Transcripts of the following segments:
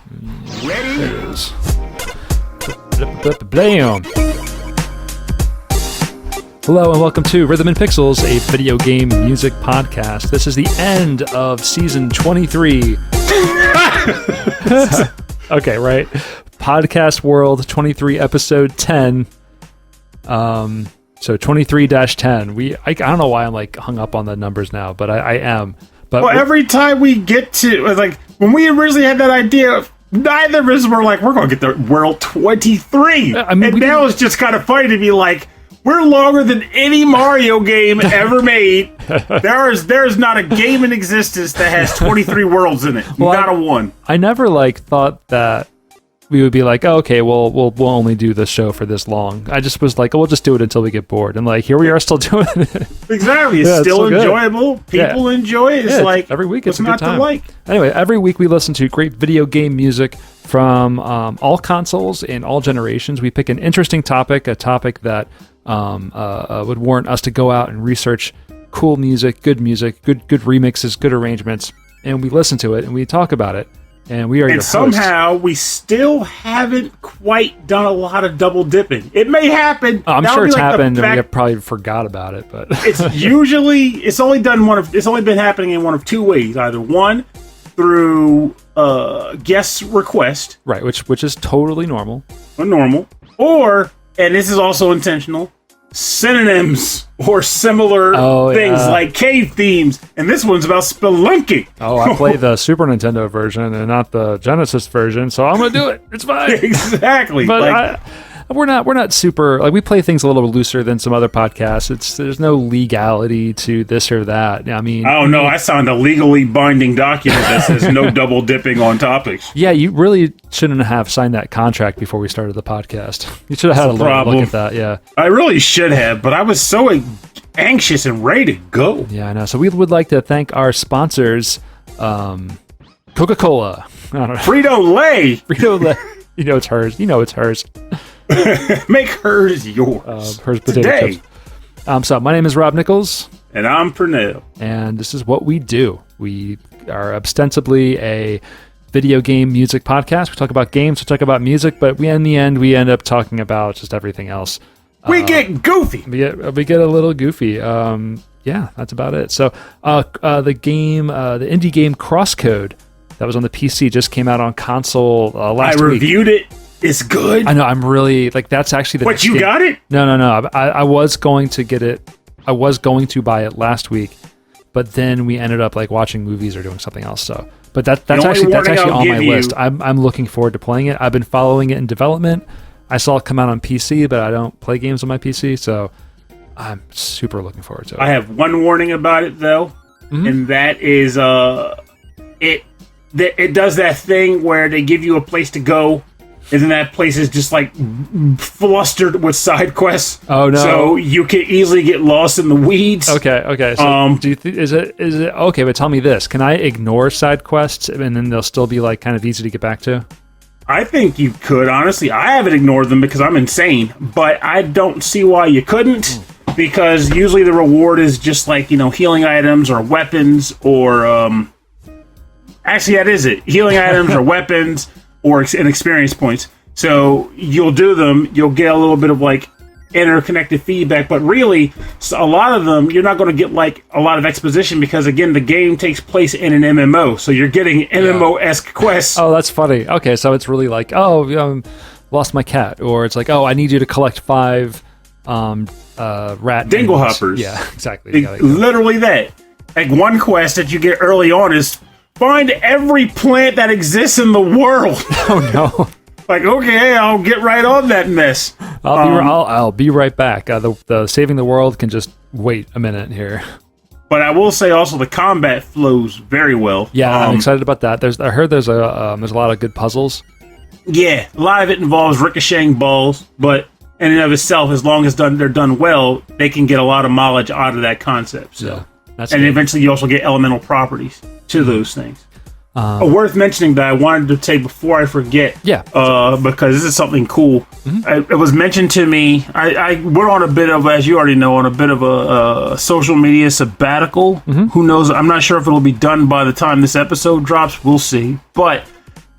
Ready? There it is. Blam! Hello and welcome to Rhythm and Pixels, a video game music podcast. This is the end of season 23. Okay, right. Podcast World 23, episode 10. So 23-10. I don't know why I'm like hung up on the numbers now, but I am. But well, every time we get to, like, when we originally had that idea, neither of us were like, we're going to get the World 23. I mean, and now it's just kind of funny to be like, we're longer than any Mario game ever made. There's not a game in existence that has 23 worlds in it. Well, not a one. I never like thought that we would be like, oh, okay, well, we'll only do the show for this long. I just was like, oh, we'll just do it until we get bored. And like, here we are still doing it. Exactly. It's still enjoyable. People enjoy it. It's like, every week it's a good not time. to like. Anyway, every week we listen to great video game music from all consoles and all generations. We pick an interesting topic, a topic that would warrant us to go out and research cool music, good remixes, good arrangements, and we listen to it and we talk about it. And we are your somehow we still haven't quite done a lot of double dipping. It may happen. I'm sure it's happened, and we have probably forgot about it. But it's only been happening in one of two ways. Either one, through guest request, right, which is totally normal, or, and this is also intentional, synonyms or similar things like cave themes, and this one's about spelunking. Oh, I play the Super Nintendo version and not the Genesis version, so I'm gonna do it. It's fine. Exactly. But we're not super, like, we play things a little looser than some other podcasts. There's no legality to this or that. I mean, oh no, I signed a legally binding document that says no double dipping on topics. Yeah, you really shouldn't have signed that contract before we started the podcast. You should have had a little look at that. Yeah, I really should have, but I was so anxious and ready to go. Yeah, I know. So we would like to thank our sponsors, Coca-Cola, Frito-Lay. Frito-Lay. You know it's hers. Make hers yours. Hers potato chips. So my name is Rob Nichols. And I'm Pernell. And this is what we do. We are ostensibly a video game music podcast. We talk about games, we talk about music, but in the end, we end up talking about just everything else. We get goofy. We get a little goofy. Yeah, that's about it. So the indie game Crosscode that was on the PC just came out on console last week. I reviewed it. It's good. I know. I'm really like. That's actually the. What, you got it? No. I was going to get it. I was going to buy it last week, but then we ended up like watching movies or doing something else. So, but that's actually on my list. I'm looking forward to playing it. I've been following it in development. I saw it come out on PC, but I don't play games on my PC, so I'm super looking forward to it. I have one warning about it though, and that is it does that thing where they give you a place to go. And then that place is just like flustered with side quests. Oh no! So you can easily get lost in the weeds. Okay. So do you is it okay? But tell me this: can I ignore side quests and then they'll still be like kind of easy to get back to? I think you could. Honestly, I haven't ignored them because I'm insane. But I don't see why you couldn't, because usually the reward is just like, healing items or weapons or actually that is it: healing items or weapons. Or in experience points. So you'll do them, you'll get a little bit of like interconnected feedback, but really a lot of them you're not going to get like a lot of exposition, because again the game takes place in an MMO, so you're getting MMO-esque quests. Oh, that's funny. Okay, so it's really like, lost my cat, or it's like, I need you to collect 5 rat dingle hoppers. Yeah, exactly. Literally that. Like one quest that you get early on is find every plant that exists in the world. Oh no! Like, okay, I'll get right on that mess. I'll be right back. The saving the world can just wait a minute here. But I will say also the combat flows very well. Yeah, I'm excited about that. I heard there's a lot of good puzzles. Yeah, a lot of it involves ricocheting balls, but in and of itself, as long as they're done well, they can get a lot of mileage out of that concept. So. Yeah, eventually you also get elemental properties to those things. Worth mentioning that I wanted to say before I forget, because this is something cool. It was mentioned to me. I went on a bit of, as you already know, on a bit of a social media sabbatical. Who knows? I'm not sure if it'll be done by the time this episode drops. We'll see. But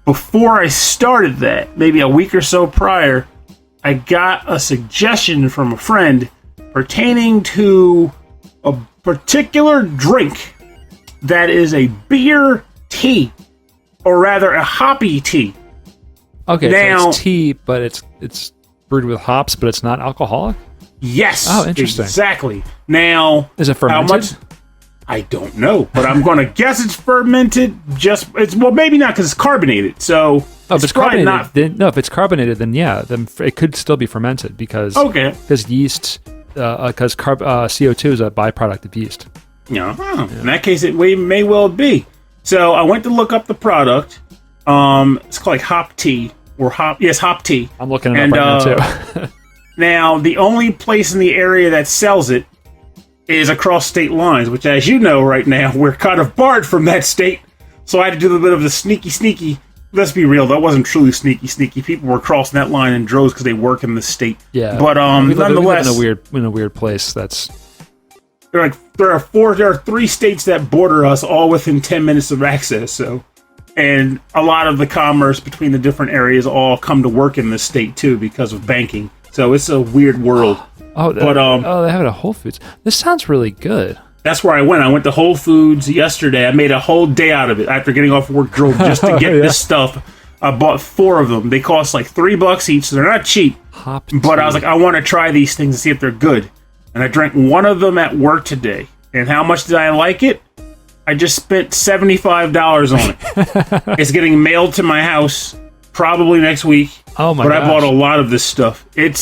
before I started that, maybe a week or so prior, I got a suggestion from a friend pertaining to a particular drink that is a beer tea, or rather a hoppy tea. Okay, now, so it's tea, but it's brewed with hops, but it's not alcoholic? Yes. Oh, interesting. Exactly. Now, is it fermented? How much? I don't know, but I'm going to guess it's fermented. Well, maybe not because it's carbonated. So, if it's carbonated, if it's carbonated, then it could still be fermented because yeast, because CO2 is a byproduct of yeast. Yeah. In that case, it may well be. So I went to look up the product. It's called like hop tea or hop tea. I'm looking it up right now too. Now, the only place in the area that sells it is across state lines, which, as you know, right now we're kind of barred from that state. So I had to do a bit of the sneaky. Let's be real, that wasn't truly sneaky. People were crossing that line in droves because they work in the state. Yeah, but nonetheless, we live in a weird place. There are 3 states that border us, all within 10 minutes of access. So, and a lot of the commerce between the different areas all come to work in this state too because of banking. So it's a weird world. They have it at Whole Foods. This sounds really good. That's where I went. I went to Whole Foods yesterday. I made a whole day out of it after getting off work. Drove just to get this stuff. I bought 4 of them. They cost like $3 each, so they're not cheap. But I was like, I want to try these things and see if they're good. And I drank one of them at work today. And how much did I like it? I just spent $75 on it. It's getting mailed to my house probably next week. Oh my gosh. But I bought a lot of this stuff. The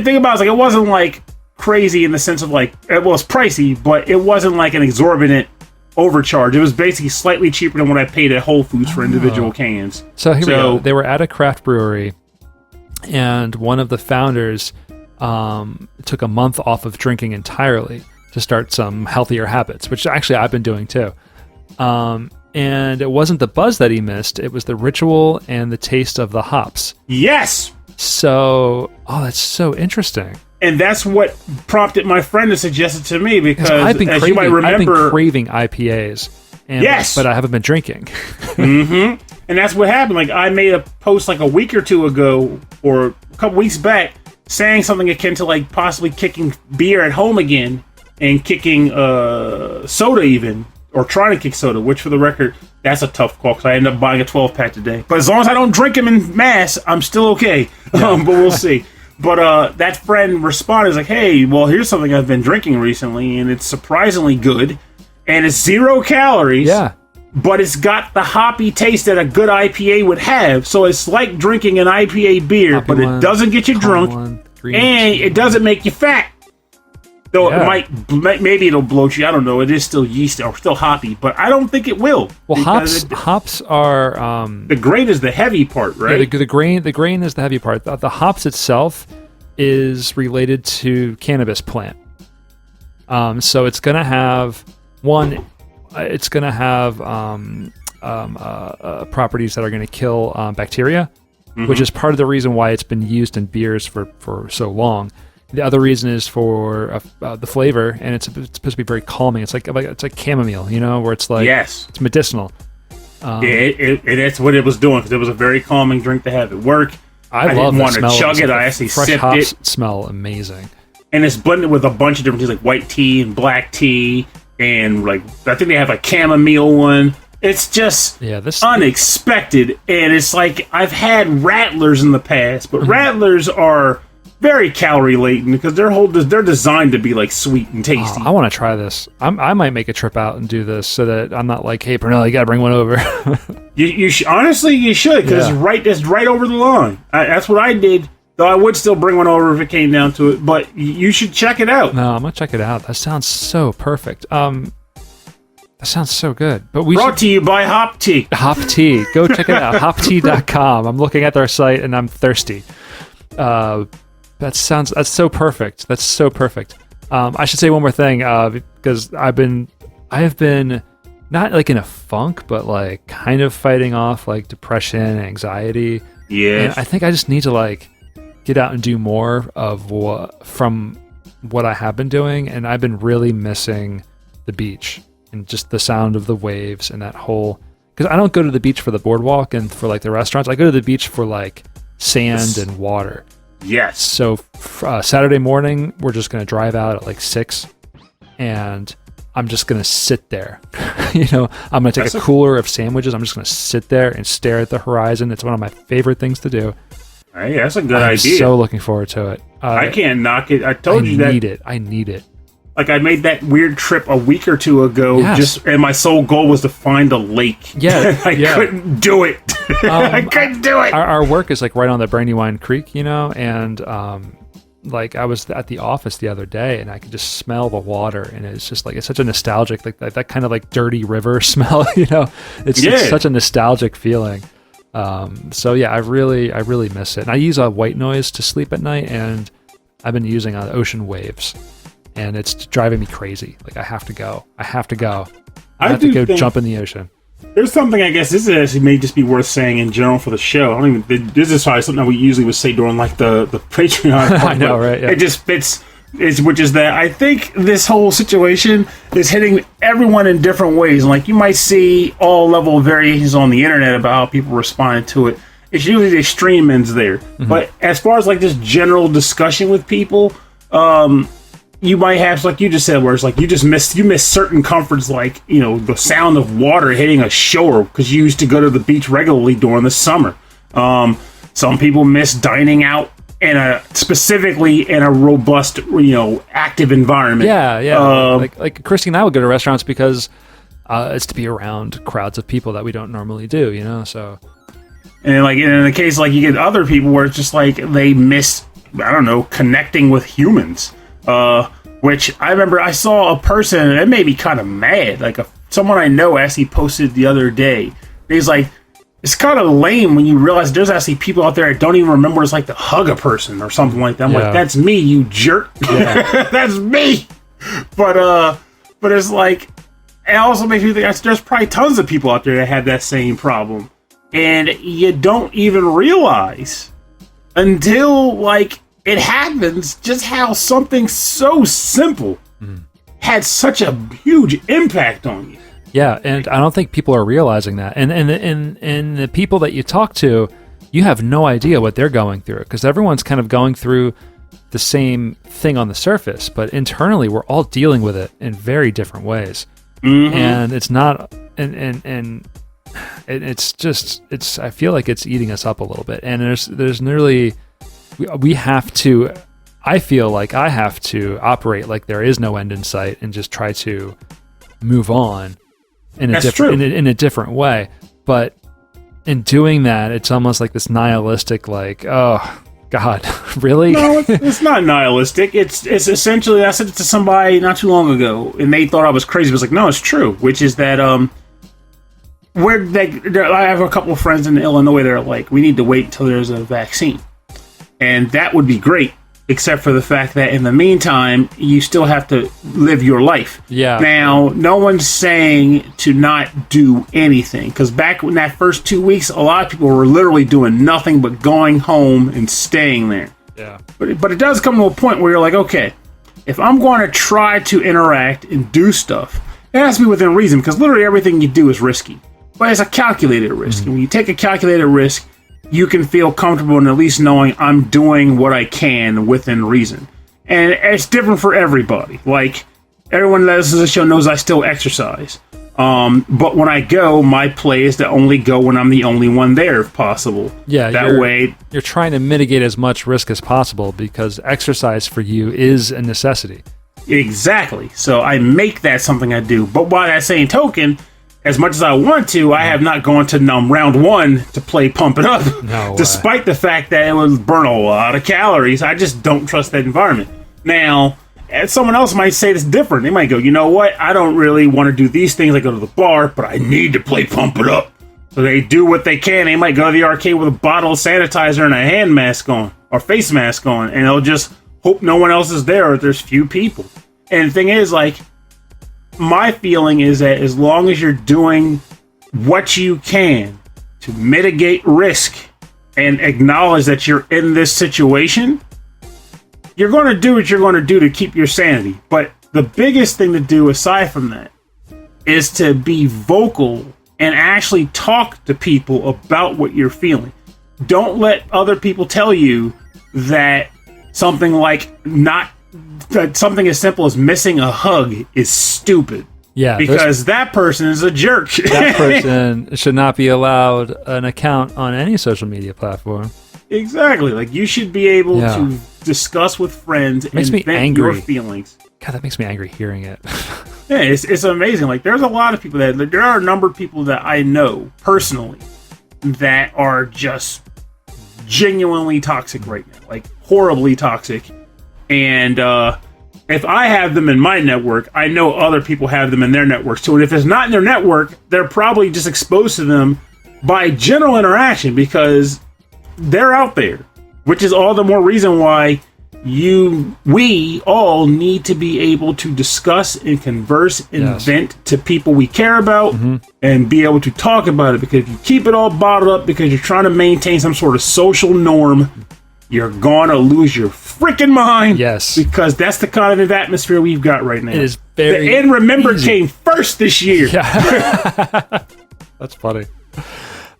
thing about it is, like, it wasn't like crazy in the sense of like, well, it's pricey, but it wasn't like an exorbitant overcharge. It was basically slightly cheaper than what I paid at Whole Foods for individual cans. So here we go. They were at a craft brewery, and one of the founders took a month off of drinking entirely to start some healthier habits, which actually I've been doing too. And it wasn't the buzz that he missed, it was the ritual and the taste of the hops. Yes! So, that's so interesting. And that's what prompted my friend to suggest it to me, because as you might remember, I've been craving IPAs. But I haven't been drinking. Mm-hmm. And that's what happened. Like, I made a post like a week or two ago, or a couple weeks back, saying something akin to like possibly kicking beer at home again, and kicking soda even, or trying to kick soda, which for the record, that's a tough call because I ended up buying a 12-pack today. But as long as I don't drink them in mass, I'm still okay. Yeah. But we'll see. But that friend responded like, hey, well, here's something I've been drinking recently, and it's surprisingly good, and it's 0 calories. Yeah. But it's got the hoppy taste that a good IPA would have. So it's like drinking an IPA beer, but it doesn't get you drunk, and it doesn't make you fat. Though it maybe it'll bloat you. I don't know. It is still yeast or still hoppy, but I don't think it will. Well, hops are the grain is the heavy part, right? Yeah, the grain is the heavy part. The hops itself is related to cannabis plant. So it's gonna have properties that are going to kill bacteria, which is part of the reason why it's been used in beers for so long. The other reason is for the flavor, and it's supposed to be very calming. It's like chamomile, where it's like it's medicinal. It's what it was doing, because it was a very calming drink to have at work. I didn't want to chug it. I actually sipped hops it. Smell amazing, and it's blended with a bunch of different teas, like white tea and black tea, and like I think they have a chamomile one. It's just unexpected, and it's like I've had Rattlers in the past, but Rattlers are very calorie laden because they're designed to be like sweet and tasty. I want to try this. I might make a trip out and do this so that I'm not like, hey, Pernell, you got to bring one over. you honestly you should, because it's right over the line. That's what I did. Though I would still bring one over if it came down to it, but you should check it out. No, I'm gonna check it out. That sounds so perfect. That sounds so good. But brought to you by Hop Tea. Hop Tea. Go check it out. hoptea.com. I'm looking at their site and I'm thirsty. That's so perfect. That's so perfect. I should say one more thing, because I have been not like in a funk, but like kind of fighting off like depression and anxiety. Yeah. And I think I just need to like get out and do more of from what I have been doing, and I've been really missing the beach and just the sound of the waves and that whole because I don't go to the beach for the boardwalk and for like the restaurants. I go to the beach for like sand and water. Yes. So Saturday morning, we're just going to drive out at like 6, and I'm just going to sit there. I'm going to take a cooler of sandwiches. I'm just going to sit there and stare at the horizon. It's one of my favorite things to do. Hey, that's a good idea. I'm so looking forward to it. I can't knock it. I told you that. I need it. Like, I made that weird trip a week or two ago, and my sole goal was to find a lake. Yeah. I couldn't do it. I couldn't do it. Our work is like right on the Brandywine Creek, and like I was at the office the other day, and I could just smell the water, and it's just like, it's such a nostalgic, like that kind of like dirty river smell, It's such a nostalgic feeling. So yeah, I really miss it. And I use white noise to sleep at night, and I've been using ocean waves. And it's driving me crazy. Like, I have to go. I have to go jump in the ocean. There's something, I guess, this actually may just be worth saying in general for the show. This is probably something that we usually would say during, like, the Patreon part. I know, right? Yeah. It just fits, which is that I think this whole situation is hitting everyone in different ways. And, like, you might see all level of variations on the internet about how people respond to it. It's usually the extreme ends there. Mm-hmm. But as far as, like, this general discussion with people, you might have, like you just said, where it's like you miss certain comforts, like, the sound of water hitting a shore, because you used to go to the beach regularly during the summer. Some people miss dining out specifically in a robust, active environment. Yeah. Like Christy and I would go to restaurants because it's to be around crowds of people that we don't normally do, so. And like in the case, like, you get other people where it's just like they miss, I don't know, connecting with humans. Which I remember I saw a person, and it made me kind of mad. Like, someone I know actually posted the other day. He's like, it's kind of lame when you realize there's actually people out there that don't even remember it's like to hug a person or something like that. I'm like, that's me, you jerk. Yeah. That's me. But it's like, it also makes me think there's probably tons of people out there that have that same problem. And you don't even realize until, like, it happens just how something so simple had such a huge impact on you. Yeah, and I don't think people are realizing that. And the people that you talk to, you have no idea what they're going through, because everyone's kind of going through the same thing on the surface, but internally we're all dealing with it in very different ways. Mm-hmm. And it's not, and it's just, I feel like it's eating us up a little bit. And there's nearly, we have to, I feel like I have to operate like there is no end in sight and just try to move on in a different way. But in doing that, it's almost like this nihilistic, like, oh God, really? No, it's not nihilistic. It's essentially, I said it to somebody not too long ago, and they thought I was crazy. I was like, no, it's true. Which is that I have a couple of friends in Illinois that are like, we need to wait until there's a vaccine. And that would be great, except for the fact that in the meantime, you still have to live your life. Yeah. Now, no one's saying to not do anything, because back in that first 2 weeks, a lot of people were literally doing nothing but going home and staying there. Yeah. But it does come to a point where you're like, okay, if I'm going to try to interact and do stuff, it has to be within reason, because literally everything you do is risky. But it's a calculated risk. Mm-hmm. And when you take a calculated risk, you can feel comfortable in at least knowing I'm doing what I can within reason. And it's different for everybody. Like, everyone that listens to the show knows I still exercise. But when I go, my play is to only go when I'm the only one there, if possible. Yeah, that way you're trying to mitigate as much risk as possible, because exercise for you is a necessity. Exactly. So I make that something I do. But by that same token, as much as I want to, I have not gone to round one to play Pump It Up. No way. Despite the fact that it would burn a lot of calories. I just don't trust that environment. Now, someone else might say this different. They might go, you know what? I don't really want to do these things. I go to the bar, but I need to play Pump It Up. So they do what they can. They might go to the arcade with a bottle of sanitizer and a hand mask on, or face mask on, and they'll just hope no one else is there or there's few people. And the thing is, like, my feeling is that as long as you're doing what you can to mitigate risk and acknowledge that you're in this situation, you're going to do what you're going to do to keep your sanity. But the biggest thing to do aside from that is to be vocal and actually talk to people about what you're feeling. Don't let other people tell you that something as simple as missing a hug is stupid. Yeah, because that person is a jerk. That person should not be allowed an account on any social media platform. Exactly. Like, you should be able to discuss with friends and vent your feelings. God, that makes me angry hearing it. Yeah, it's amazing. Like, there's a lot of people there are a number of people that I know personally that are just genuinely toxic right now, like horribly toxic. And if I have them in my network, I know other people have them in their networks too. And if it's not in their network, they're probably just exposed to them by general interaction because they're out there, which is all the more reason why we all need to be able to discuss and converse and vent to people we care about and be able to talk about it. Because if you keep it all bottled up because you're trying to maintain some sort of social norm, you're gonna lose your freaking mind. Yes. Because that's the kind of atmosphere we've got right now. It is very The End Remember came first this year. Yeah. That's funny.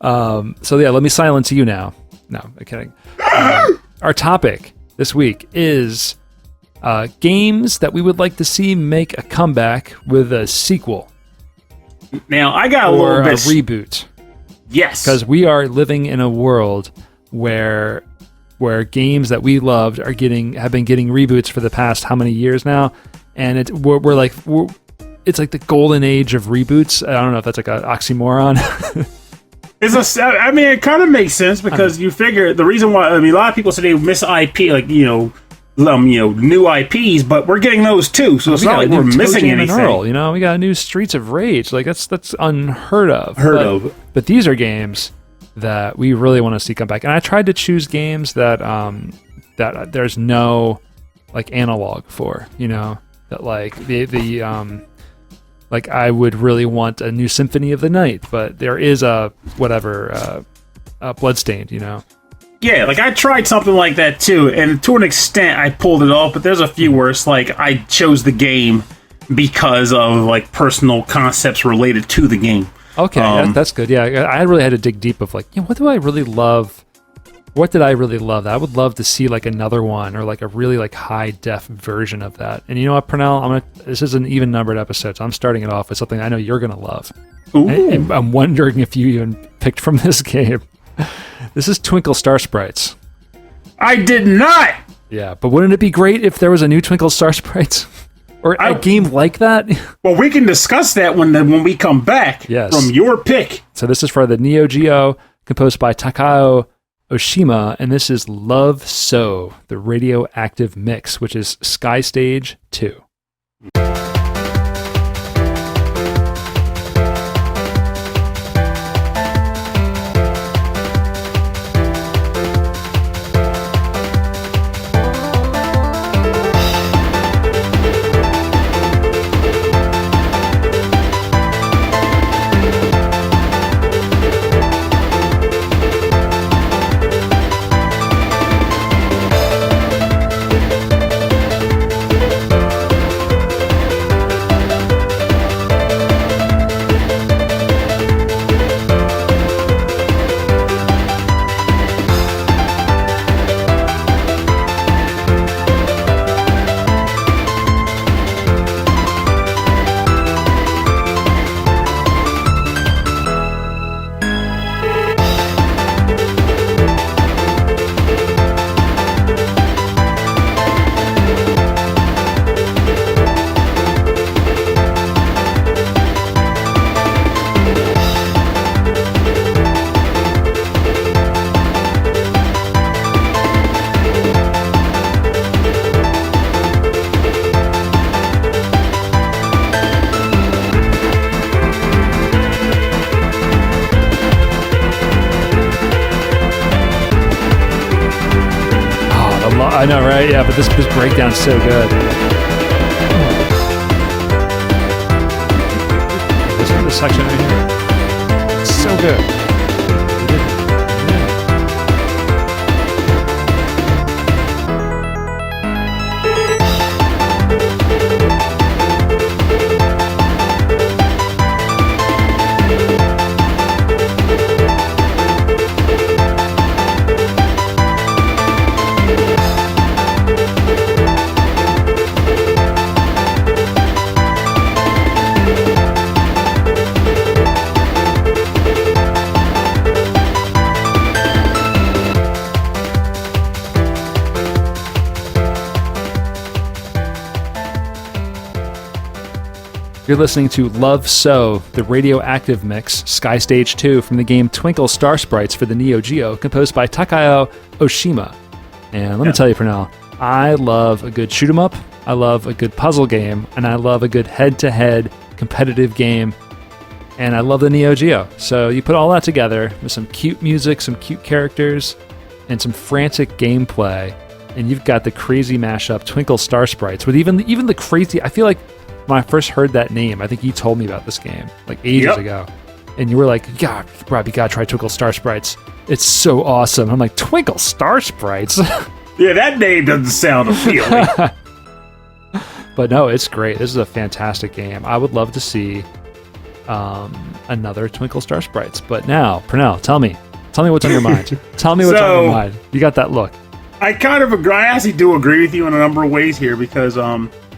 So yeah, let me silence you now. No, I'm kidding. Our topic this week is games that we would like to see make a comeback with a sequel. Now, I got a little bit... a reboot. Yes. Because we are living in a world where games that we loved have been getting reboots for the past how many years now? And it's like the golden age of reboots. I don't know if that's like an oxymoron. It kind of makes sense because you figure the reason why. I mean, a lot of people say they miss IP, like new IPs, but we're getting those too. So it's not like we're missing anything. We got a new Streets of Rage. Like that's unheard of. But these are games that we really want to see come back. And I tried to choose games that there's no like analog for. That like the like I would really want a new Symphony of the Night, but there is a Bloodstained, Yeah, like I tried something like that too, and to an extent I pulled it off, but there's a few where it's like I chose the game because of like personal concepts related to the game. Okay, that's good. Yeah, I really had to dig deep of like, what do I really love? What did I really love? I would love to see like another one or like a really like high def version of that. And you know what, Pernell? This is an even numbered episode, so I'm starting it off with something I know you're gonna love. And I'm wondering if you even picked from this game. This is Twinkle Star Sprites. I did not. Yeah, but wouldn't it be great if there was a new Twinkle Star Sprites or a game like that? Well, we can discuss that when we come back. From your pick. So this is for the Neo Geo, composed by Takao Oshima, and this is Love So, the radioactive mix, which is Sky Stage 2. I know, right? Yeah, but this breakdown's so good. This section right here, it's so good. You're listening to Love So, the radioactive mix, Sky Stage 2 from the game Twinkle Star Sprites for the Neo Geo, composed by Takao Oshima. And let me tell you for now, I love a good shoot 'em up, I love a good puzzle game, and I love a good head-to-head competitive game, and I love the Neo Geo. So you put all that together with some cute music, some cute characters, and some frantic gameplay, and you've got the crazy mashup Twinkle Star Sprites with even the crazy. I feel like when I first heard that name, I think you told me about this game like ages ago, and you were like, "God, Rob, you gotta try Twinkle Star Sprites. It's so awesome." I'm like, "Twinkle Star Sprites." Yeah, that name doesn't sound appealing. But no, it's great. This is a fantastic game. I would love to see another Twinkle Star Sprites. But now, Pernell, tell me what's on your mind. Tell me what's on your mind. You got that look. I kind of agree. I actually do agree with you in a number of ways here because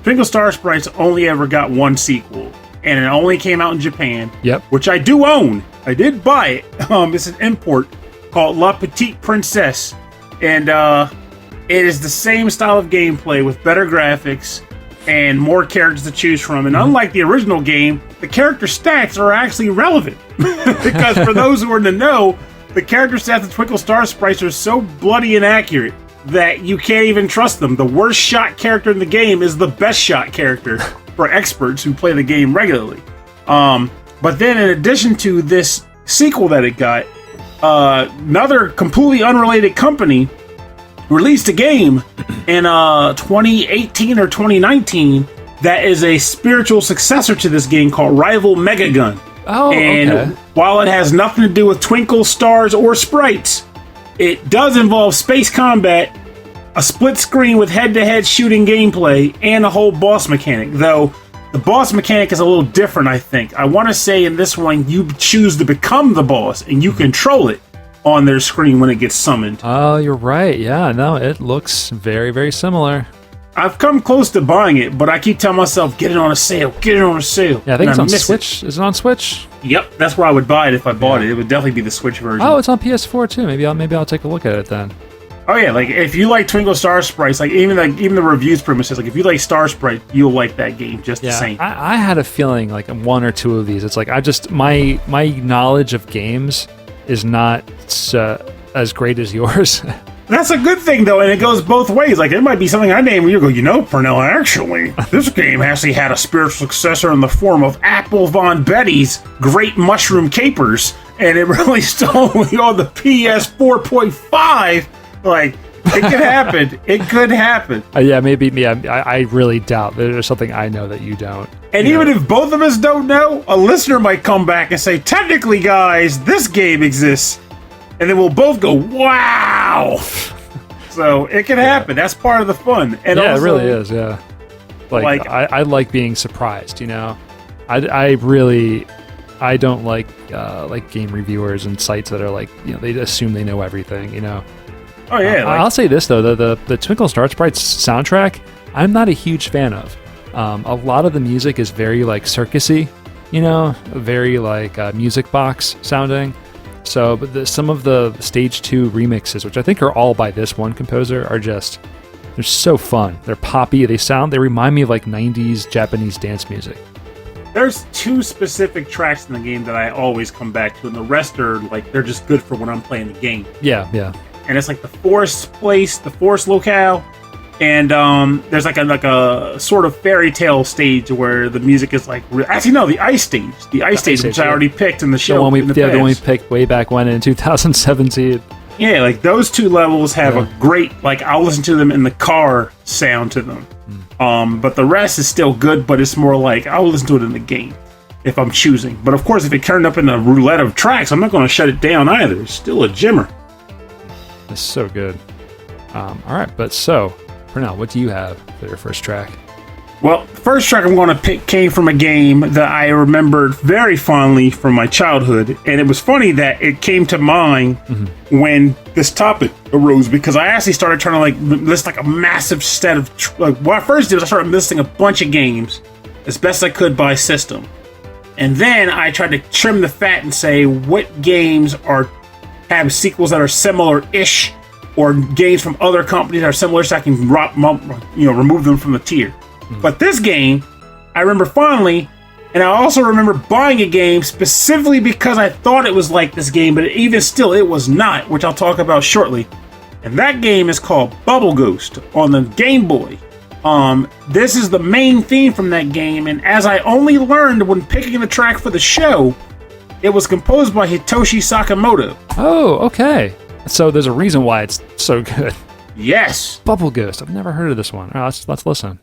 Twinkle Star Sprites only ever got one sequel, and it only came out in Japan. Yep. Which I do own. I did buy it. It's an import called La Petite Princesse, and it is the same style of gameplay with better graphics and more characters to choose from. And unlike the original game, the character stats are actually relevant. Because for those who are in the know, the character stats of Twinkle Star Sprites are so bloody inaccurate that you can't even trust them. The worst shot character in the game is the best shot character for experts who play the game regularly. But then in addition to this sequel that it got, another completely unrelated company released a game in 2018 or 2019 that is a spiritual successor to this game called Rival Megagun. Oh, and okay. While it has nothing to do with Twinkle, Stars, or Sprites, it does involve space combat, a split screen with head-to-head shooting gameplay, and a whole boss mechanic. Though the boss mechanic is a little different, I think. I want to say in this one, you choose to become the boss, and you control it on their screen when it gets summoned. Oh, you're right. Yeah, no, it looks very, very similar. I've come close to buying it, but I keep telling myself, get it on a sale, get it on a sale. Yeah, I think it's on Switch. Is it on Switch? Yep, that's where I would buy it if I bought it. It would definitely be the Switch version. Oh, it's on PS4 too. Maybe I'll take a look at it then. Oh yeah, like if you like Twinkle Star Sprites, like even the reviews pretty much says like if you like Star Sprite, you'll like that game just the same. I had a feeling like one or two of these. It's like my knowledge of games is not as great as yours. That's a good thing, though, and it goes both ways. Like, it might be something I name where you go, Pernell, actually, this game actually had a spiritual successor in the form of Apple Von Betty's Great Mushroom Capers, and it really stole me on the PS 4.5. Like, it could happen. It could happen. Yeah, maybe me. I really doubt there's something I know that you don't. And even if both of us don't know, a listener might come back and say, technically, guys, this game exists. And then we'll both go, wow! So it can happen. That's part of the fun. And yeah, also, it really is, yeah. Like I like being surprised, I don't like game reviewers and sites that are like, they assume they know everything, Oh, yeah. I'll say this, though. The Twinkle Star Sprites soundtrack, I'm not a huge fan of. A lot of the music is very, circusy, very, music box sounding. So, but some of the Stage 2 remixes, which I think are all by this one composer, they're so fun. They're poppy. They remind me of, 90s Japanese dance music. There's two specific tracks in the game that I always come back to, and the rest are, they're just good for when I'm playing the game. Yeah, yeah. And it's the forest place, the forest locale, and there's a sort of fairy tale stage where the music is actually no, the ice stage, which I already picked in the show. The one we picked way back when in 2017. Yeah, those two levels have a great I'll listen to them in the car sound to them. But the rest is still good, but it's more I'll listen to it in the game if I'm choosing. But of course, if it turned up in the roulette of tracks, I'm not going to shut it down either. It's still a jimmer. It's so good. All right, but so, Pernell, what do you have for your first track? Well, the first track I'm going to pick came from a game that I remembered very fondly from my childhood, and it was funny that it came to mind when this topic arose, because I actually started trying to list a massive set of what I first did was I started listing a bunch of games as best I could by system, and then I tried to trim the fat and say what games have sequels that are similar-ish, or games from other companies that are similar, so I can remove them from the tier. But this game, I remember fondly And I also remember buying a game specifically because I thought it was like this game, but even still, it was not, which I'll talk about shortly. And that game is called Bubble Ghost on the Game Boy. This is the main theme from that game, and as I only learned when picking the track for the show, it was composed by Hitoshi Sakimoto. Oh, okay. So there's a reason why it's so good. Yes. Bubble Ghost. I've never heard of this one. All right, let's listen.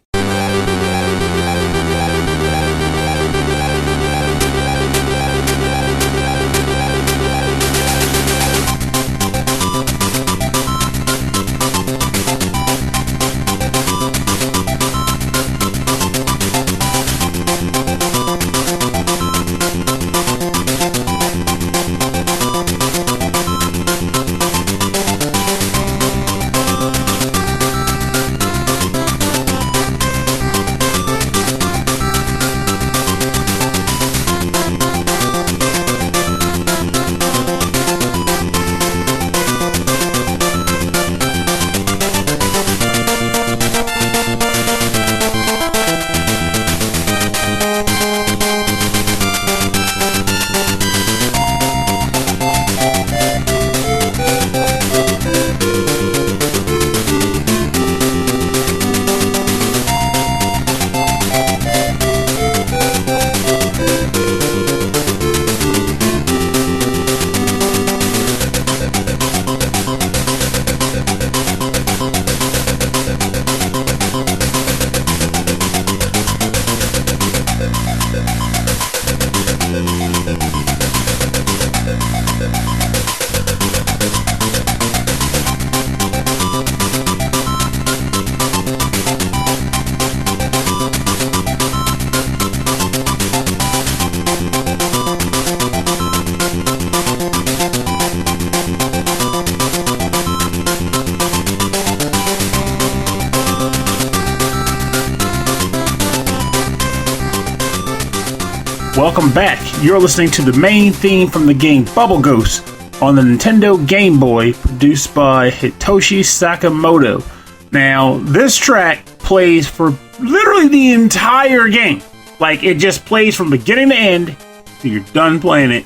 Welcome back. You're listening to the main theme from the game Bubble Ghost on the Nintendo Game Boy, produced by Hitoshi Sakimoto. Now, this track plays for literally the entire game. Like, it just plays from beginning to end till you're done playing it,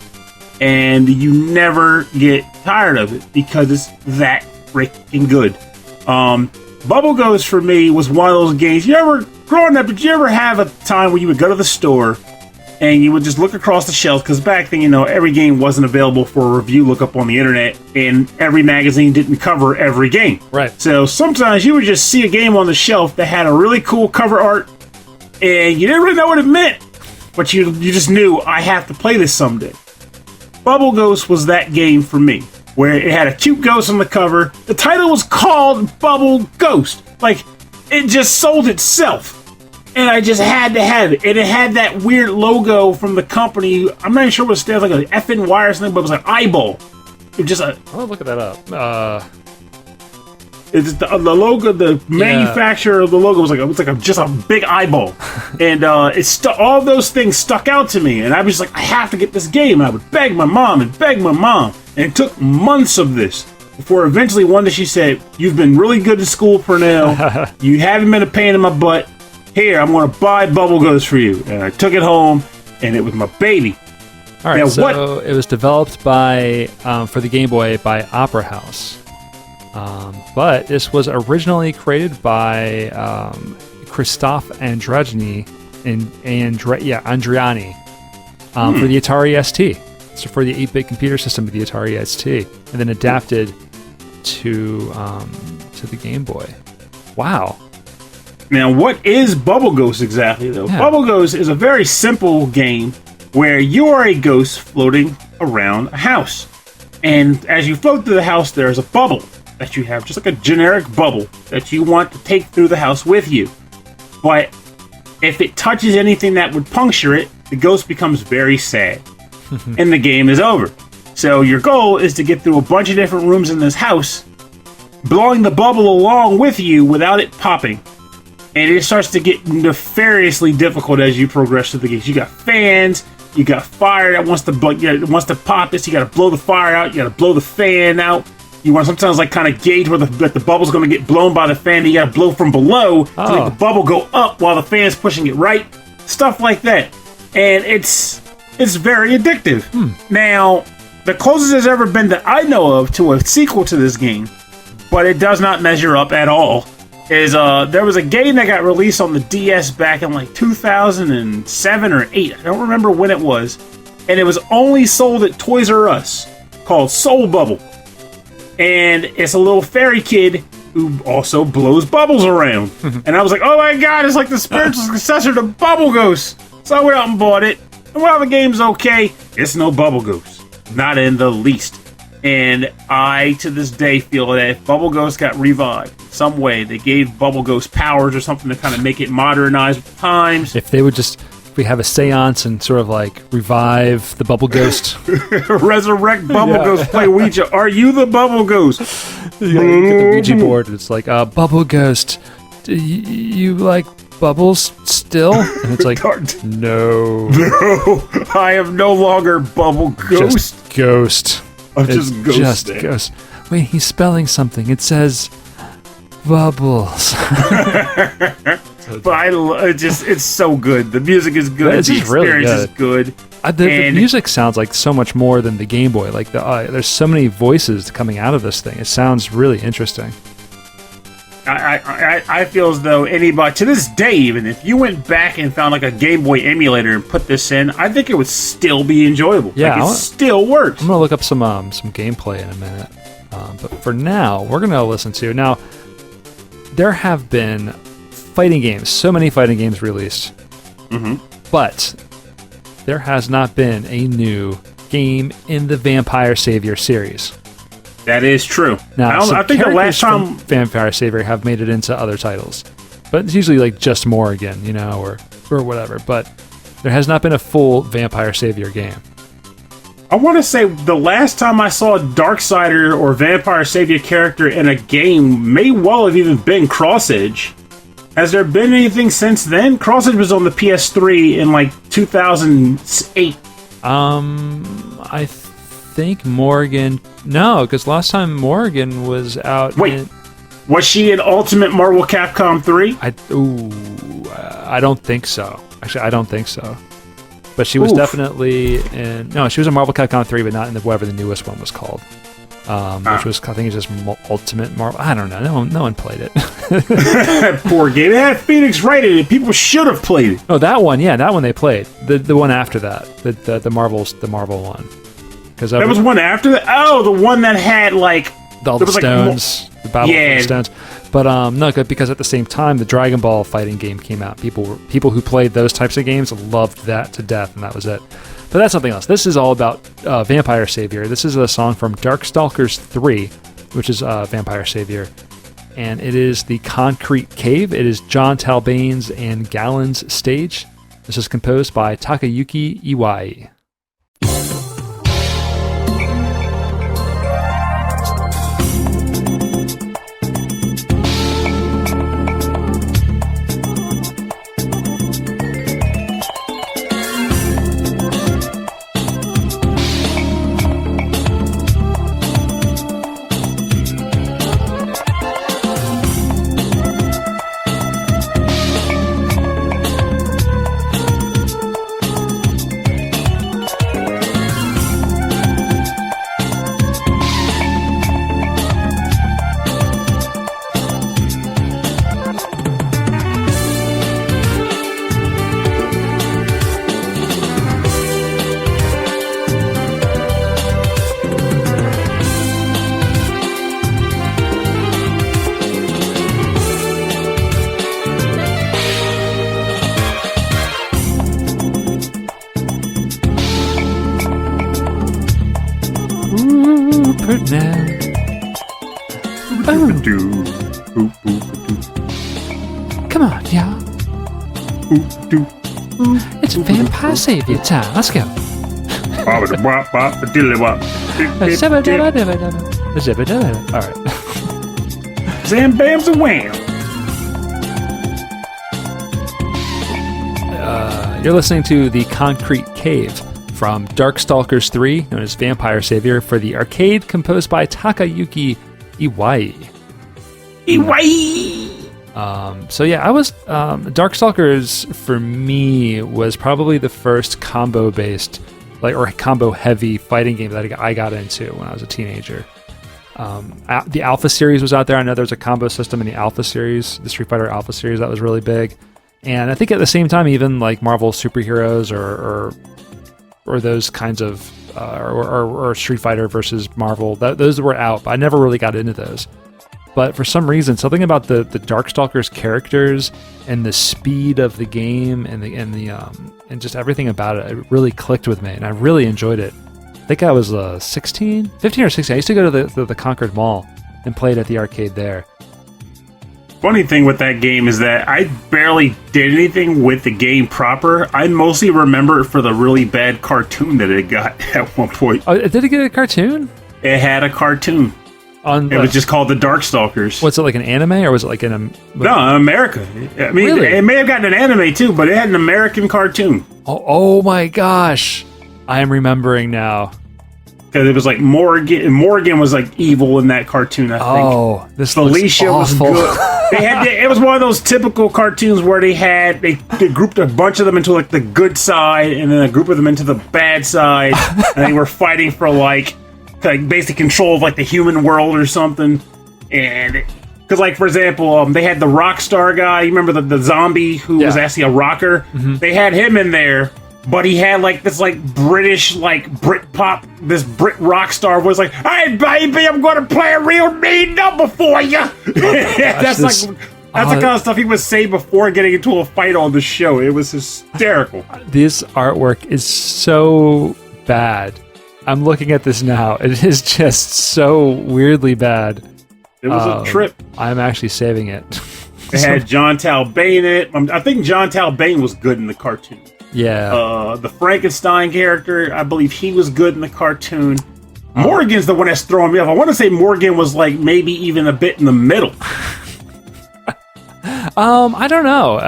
and you never get tired of it because it's that freaking good. Bubble Ghost for me was one of those games. Growing up, did you ever have a time where you would go to the store and you would just look across the shelves? Because back then, every game wasn't available for a review lookup on the internet, and every magazine didn't cover every game. Right. So sometimes you would just see a game on the shelf that had a really cool cover art, and you didn't really know what it meant, but you just knew, I have to play this someday. Bubble Ghost was that game for me, where it had a cute ghost on the cover. The title was called Bubble Ghost. Like, it just sold itself. And I just had to have it. And it had that weird logo from the company. I'm not even sure what it stands, like an FNY or something, but it was like eyeball. It was just a... I'll look that up. It's the logo, the manufacturer of the logo was just a big eyeball. And all those things stuck out to me. And I was like, I have to get this game. And I would beg my mom. And it took months of this before eventually one day she said, "You've been really good at school, Purnell. You haven't been a pain in my butt. Here, I'm going to buy Bubble Ghost for you." And I took it home, and it was my baby. All right, now, it was developed by for the Game Boy by Opera House. But this was originally created by Christophe Andriani for the Atari ST. So for the 8-bit computer system of the Atari ST, and then adapted to the Game Boy. Wow. Now, what is Bubble Ghost exactly, though? Yeah. Bubble Ghost is a very simple game where you are a ghost floating around a house. And as you float through the house, there's a bubble that you have, just like a generic bubble that you want to take through the house with you. But if it touches anything that would puncture it, the ghost becomes very sad. And the game is over. So your goal is to get through a bunch of different rooms in this house, blowing the bubble along with you without it popping. And it starts to get nefariously difficult as you progress through the games. You got fans, you got fire that wants to pop this. You got to blow the fire out. You got to blow the fan out. You want to sometimes kind of gauge where the bubble's going to get blown by the fan. You got to blow from below to make the bubble go up while the fan's pushing it right. Stuff like that. and it's very addictive. Now, the closest there's ever been that I know of to a sequel to this game, but it does not measure up at all, is there was a game that got released on the DS back in like 2007 or 8. I don't remember when it was, and it was only sold at Toys R Us, called Soul Bubble. And it's a little fairy kid who also blows bubbles around. And I was like, oh my god, it's like the spiritual successor to Bubble Ghost. So I went out and bought it. And while the game's okay, it's no Bubble Ghost. Not in the least. And I, to this day, feel that if Bubble Ghost got revived some way, they gave Bubble Ghost powers or something to kind of make it modernize with times. If they would just... we have a seance and sort of like revive the Bubble Ghost. Resurrect Bubble Ghost, play Ouija. Are you the Bubble Ghost? You get the Ouija board and it's like, Bubble Ghost, do you like bubbles still? And it's like, no. No, I am no longer Bubble Ghost. Just Ghost. I'm just Ghost. Just Ghost. Wait, he's spelling something. It says bubbles. But it's so good. The music is good. It's the experience is good. The music sounds like so much more than the Game Boy. Like there's so many voices coming out of this thing. It sounds really interesting. I feel as though anybody, to this day even, if you went back and found like a Game Boy emulator and put this in, I think it would still be enjoyable. Yeah, like, it still works. I'm going to look up some gameplay in a minute. But for now, we're going to listen to... Now, there have been fighting games, so many fighting games released. But there has not been a new game in the Vampire Savior series. That is true. Now, I think the last time Vampire Savior have made it into other titles, but it's usually like just Morrigan, or whatever. But there has not been a full Vampire Savior game. I want to say the last time I saw a Darksider or Vampire Savior character in a game may well have even been Cross Edge. Has there been anything since then? Cross Edge was on the PS3 in like 2008. I think Morrigan... No, because last time Morrigan was out... Wait, was she in Ultimate Marvel Capcom 3? I don't think so. Actually, I don't think so. But she was definitely in... No, she was in Marvel Capcom 3, but not in whatever the newest one was called. Which was, I think it's just Ultimate Marvel. I don't know. No one played it. Poor game. It had Phoenix Wright in it. People should have played it. Oh, that one. Yeah, that one they played. The one after that. The Marvel one. There was one after that? Oh, the one that had, like... All the stones. The Battle of the Stones. But, no, because at the same time, the Dragon Ball fighting game came out. People who played those types of games loved that to death, and that was it. But that's something else. This is all about Vampire Savior. This is a song from Darkstalkers 3, which is Vampire Savior. And it is the Concrete Cave. It is John Talbain's and Gallen's stage. This is composed by Takayuki Iwai. Come on, y'all. It's Vampire Savior time. Let's go. Alright. Zam bam wham. You're listening to The Concrete Cave from Darkstalkers 3, known as Vampire Savior, for the arcade, composed by Takayuki Iwai. Iwai! So yeah, I was Darkstalkers for me was probably the first combo based, or combo heavy fighting game that I got into when I was a teenager. The Alpha series was out there. I know there's a combo system in the Alpha series, the Street Fighter Alpha series, that was really big. And I think at the same time, even like Marvel superheroes or those kinds of or Street Fighter versus Marvel, those were out, but I never really got into those. But for some reason, something about the Darkstalkers characters and the speed of the game and just everything about it really clicked with me, and I really enjoyed it. I think I was 15 or 16. I used to go to the Concord Mall and play it at the arcade there. Funny thing with that game is that I barely did anything with the game proper. I mostly remember it for the really bad cartoon that it got at one point. Oh, did it get a cartoon? It had a cartoon. It was just called the Darkstalkers. Was it like an anime, or was it like No, America. I mean, really? It may have gotten an anime too, but it had an American cartoon. Oh my gosh. I am remembering now. Because it was like Morgan was like evil in that cartoon, I think. Oh, this Felicia was good. It was one of those typical cartoons where they grouped a bunch of them into like the good side, and then a group of them into the bad side, and they were fighting for like basic control of like the human world or something. And because like for example, they had the Rockstar guy. You remember the zombie who was actually a rocker? Mm-hmm. They had him in there, but he had like this like British like Britpop, this Brit rock star voice like, "Hey baby, I'm gonna play a real mean number for you." That's the kind of stuff he would say before getting into a fight on the show. It was hysterical. This artwork is so bad. I'm looking at this now. It is just so weirdly bad. It was a trip. I'm actually saving it. It had John Talbain in it. I think John Talbain was good in the cartoon. Yeah. The Frankenstein character, I believe he was good in the cartoon. Morgan's the one that's throwing me off. I want to say Morgan was like maybe even a bit in the middle. I don't know.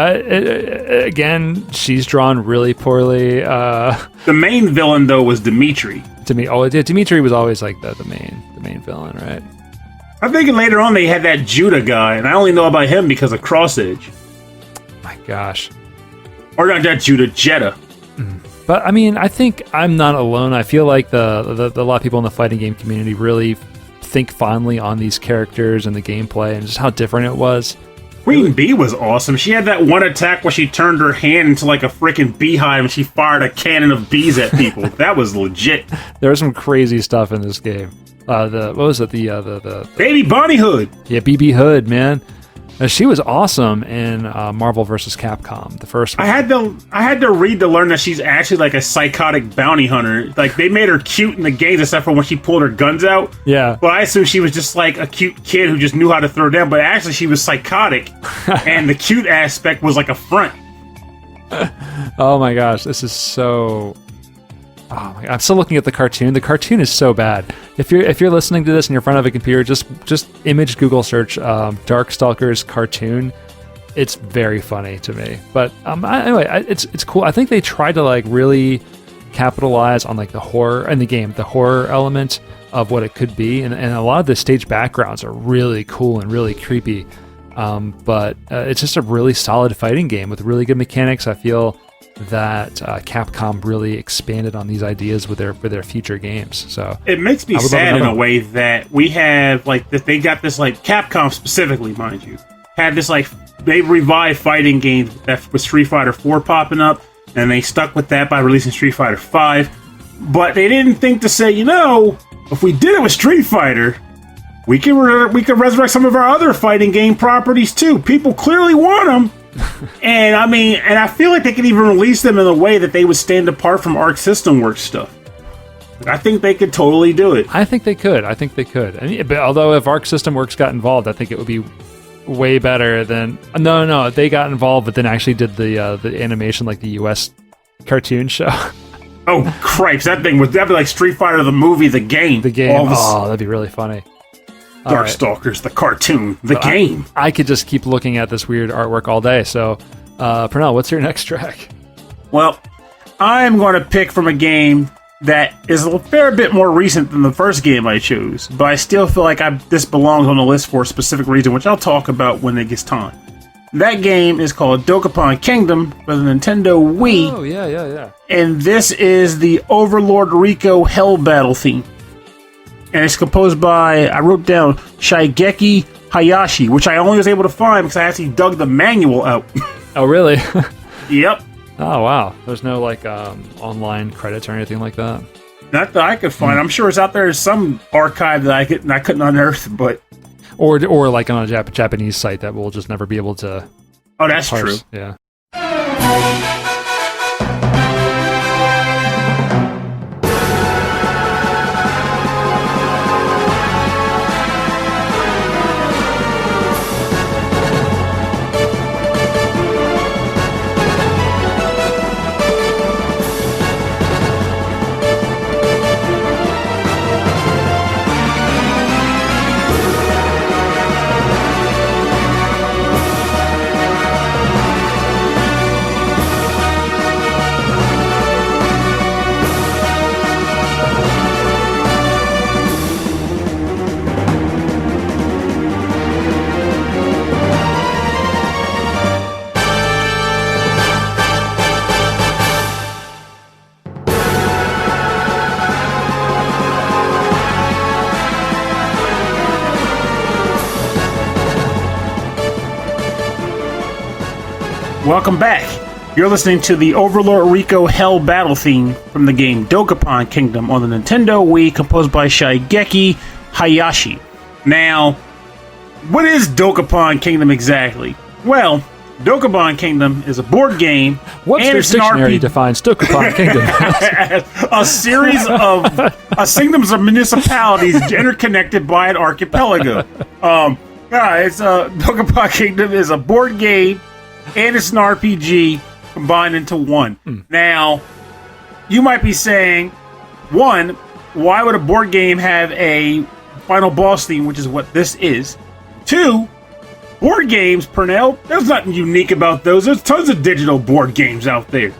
Again, she's drawn really poorly. The main villain though was Dimitri. Dimitri was always like the main villain, right? I think later on they had that Judah guy, and I only know about him because of Cross Edge. My gosh. Or not that Judah, Jeddah. But I mean, I think I'm not alone. I feel like a lot of people in the fighting game community really think fondly on these characters and the gameplay and just how different it was. Queen Bee was awesome. She had that one attack where she turned her hand into like a freaking beehive and she fired a cannon of bees at people. That was legit. There was some crazy stuff in this game. What was it? The Baby Bonnie Hood. Yeah, BB Hood, man. She was awesome in Marvel vs. Capcom, the first one. I had to read to learn that she's actually like a psychotic bounty hunter. Like they made her cute in the games except for when she pulled her guns out. Yeah. But I assumed she was just like a cute kid who just knew how to throw down. But actually she was psychotic, and the cute aspect was like a front. Oh my gosh, this is so. Oh my God. I'm still looking at the cartoon. The cartoon is so bad. If you're listening to this and you're in front of a computer, just image Google search Darkstalkers cartoon. It's very funny to me. But anyway, it's cool. I think they tried to like really capitalize on like the horror in the game, the horror element of what it could be, and a lot of the stage backgrounds are really cool and really creepy. But it's just a really solid fighting game with really good mechanics. I feel that Capcom really expanded on these ideas with their future games. So it makes me sad in a way that we have like that they got this like Capcom specifically, mind you, had this like they revived fighting games that with Street Fighter 4 popping up, and they stuck with that by releasing Street Fighter 5. But they didn't think to say, if we did it with Street Fighter, we could resurrect some of our other fighting game properties too. People clearly want them. And I feel like they could even release them in a way that they would stand apart from Arc System Works stuff. I think they could totally do it. I think they could. But although if Arc System Works got involved, I think it would be way better than... No, they got involved, but then actually did the animation like the US cartoon show. Oh, cripes. That'd be like Street Fighter the movie, the game. Oh, that'd be really funny. Darkstalkers, the cartoon, the game. I could just keep looking at this weird artwork all day. So, Pernell, what's your next track? Well, I'm going to pick from a game that is a fair bit more recent than the first game I chose, but I still feel like this belongs on the list for a specific reason, which I'll talk about when it gets time. That game is called Dokapon Kingdom for the Nintendo Wii. Oh, yeah. And this is the Overlord Riko Hell Battle theme. And it's composed by, I wrote down, Shigeki Hayashi, which I only was able to find because I actually dug the manual out. Oh, really? Yep. Oh, wow. There's no, like, online credits or anything like that? Not that I could find. I'm sure it's out there in some archive that I couldn't unearth, but... Or like on a Japanese site that we'll just never be able to... Oh, that's parse. true. Yeah. Welcome back. You're listening to the Overlord Riko Hell Battle theme from the game Dokapon Kingdom on the Nintendo Wii, composed by Shigeki Hayashi. Now, what is Dokapon Kingdom exactly? Well, Dokapon Kingdom is a board game. Webster's Dictionary defines Dokapon Kingdom a series of kingdoms of municipalities interconnected by an archipelago. Dokapon Kingdom is a board game and it's an RPG combined into one. Now, you might be saying, one, why would a board game have a final boss theme, which is what this is? Two, board games, Pernell, there's nothing unique about those. There's tons of digital board games out there.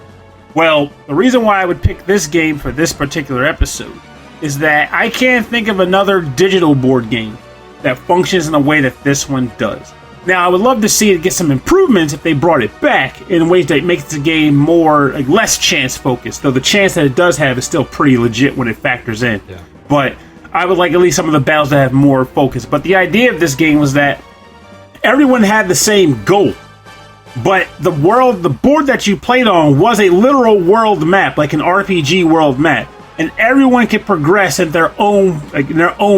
Well, the reason why I would pick this game for this particular episode is that I can't think of another digital board game that functions in a way that this one does. Now, I would love to see it get some improvements if they brought it back in ways that makes the game more, less chance focused, though the chance that it does have is still pretty legit when it factors in. Yeah. But I would like at least some of the battles that have more focus. But the idea of this game was that everyone had the same goal, but the board that you played on was a literal world map, like an RPG world map, and everyone could progress at their own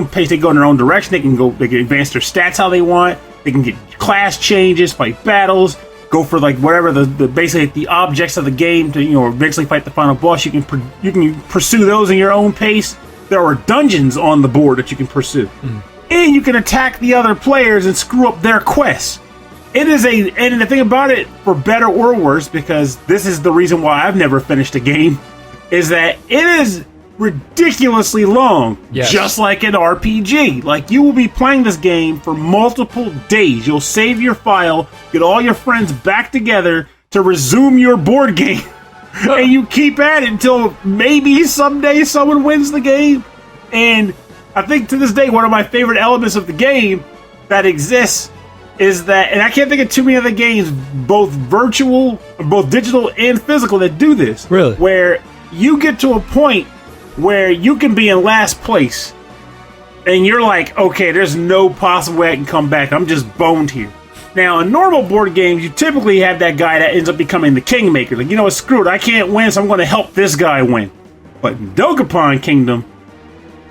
pace. They go in their own direction. They can advance their stats how they want. They can get class changes, fight battles, go for whatever basically the objects of the game to eventually fight the final boss. You can pursue those in your own pace. There are dungeons on the board that you can pursue, and you can attack the other players and screw up their quests. And the thing about it, for better or worse, because this is the reason why I've never finished a game, is that it is ridiculously long, just like an RPG. Like, you will be playing this game for multiple days. You'll save your file, get all your friends back together to resume your board game, and you keep at it until maybe someday someone wins the game. And I think to this day, one of my favorite elements of the game that exists is that, and I can't think of too many other games, both digital and physical, that do this. Really? Where you get to a point where you can be in last place and you're like, okay, there's no possible way I can come back. I'm just boned here. Now, in normal board games, you typically have that guy that ends up becoming the kingmaker. Like, what, screw it, I can't win, so I'm going to help this guy win. But in Dokapon Kingdom,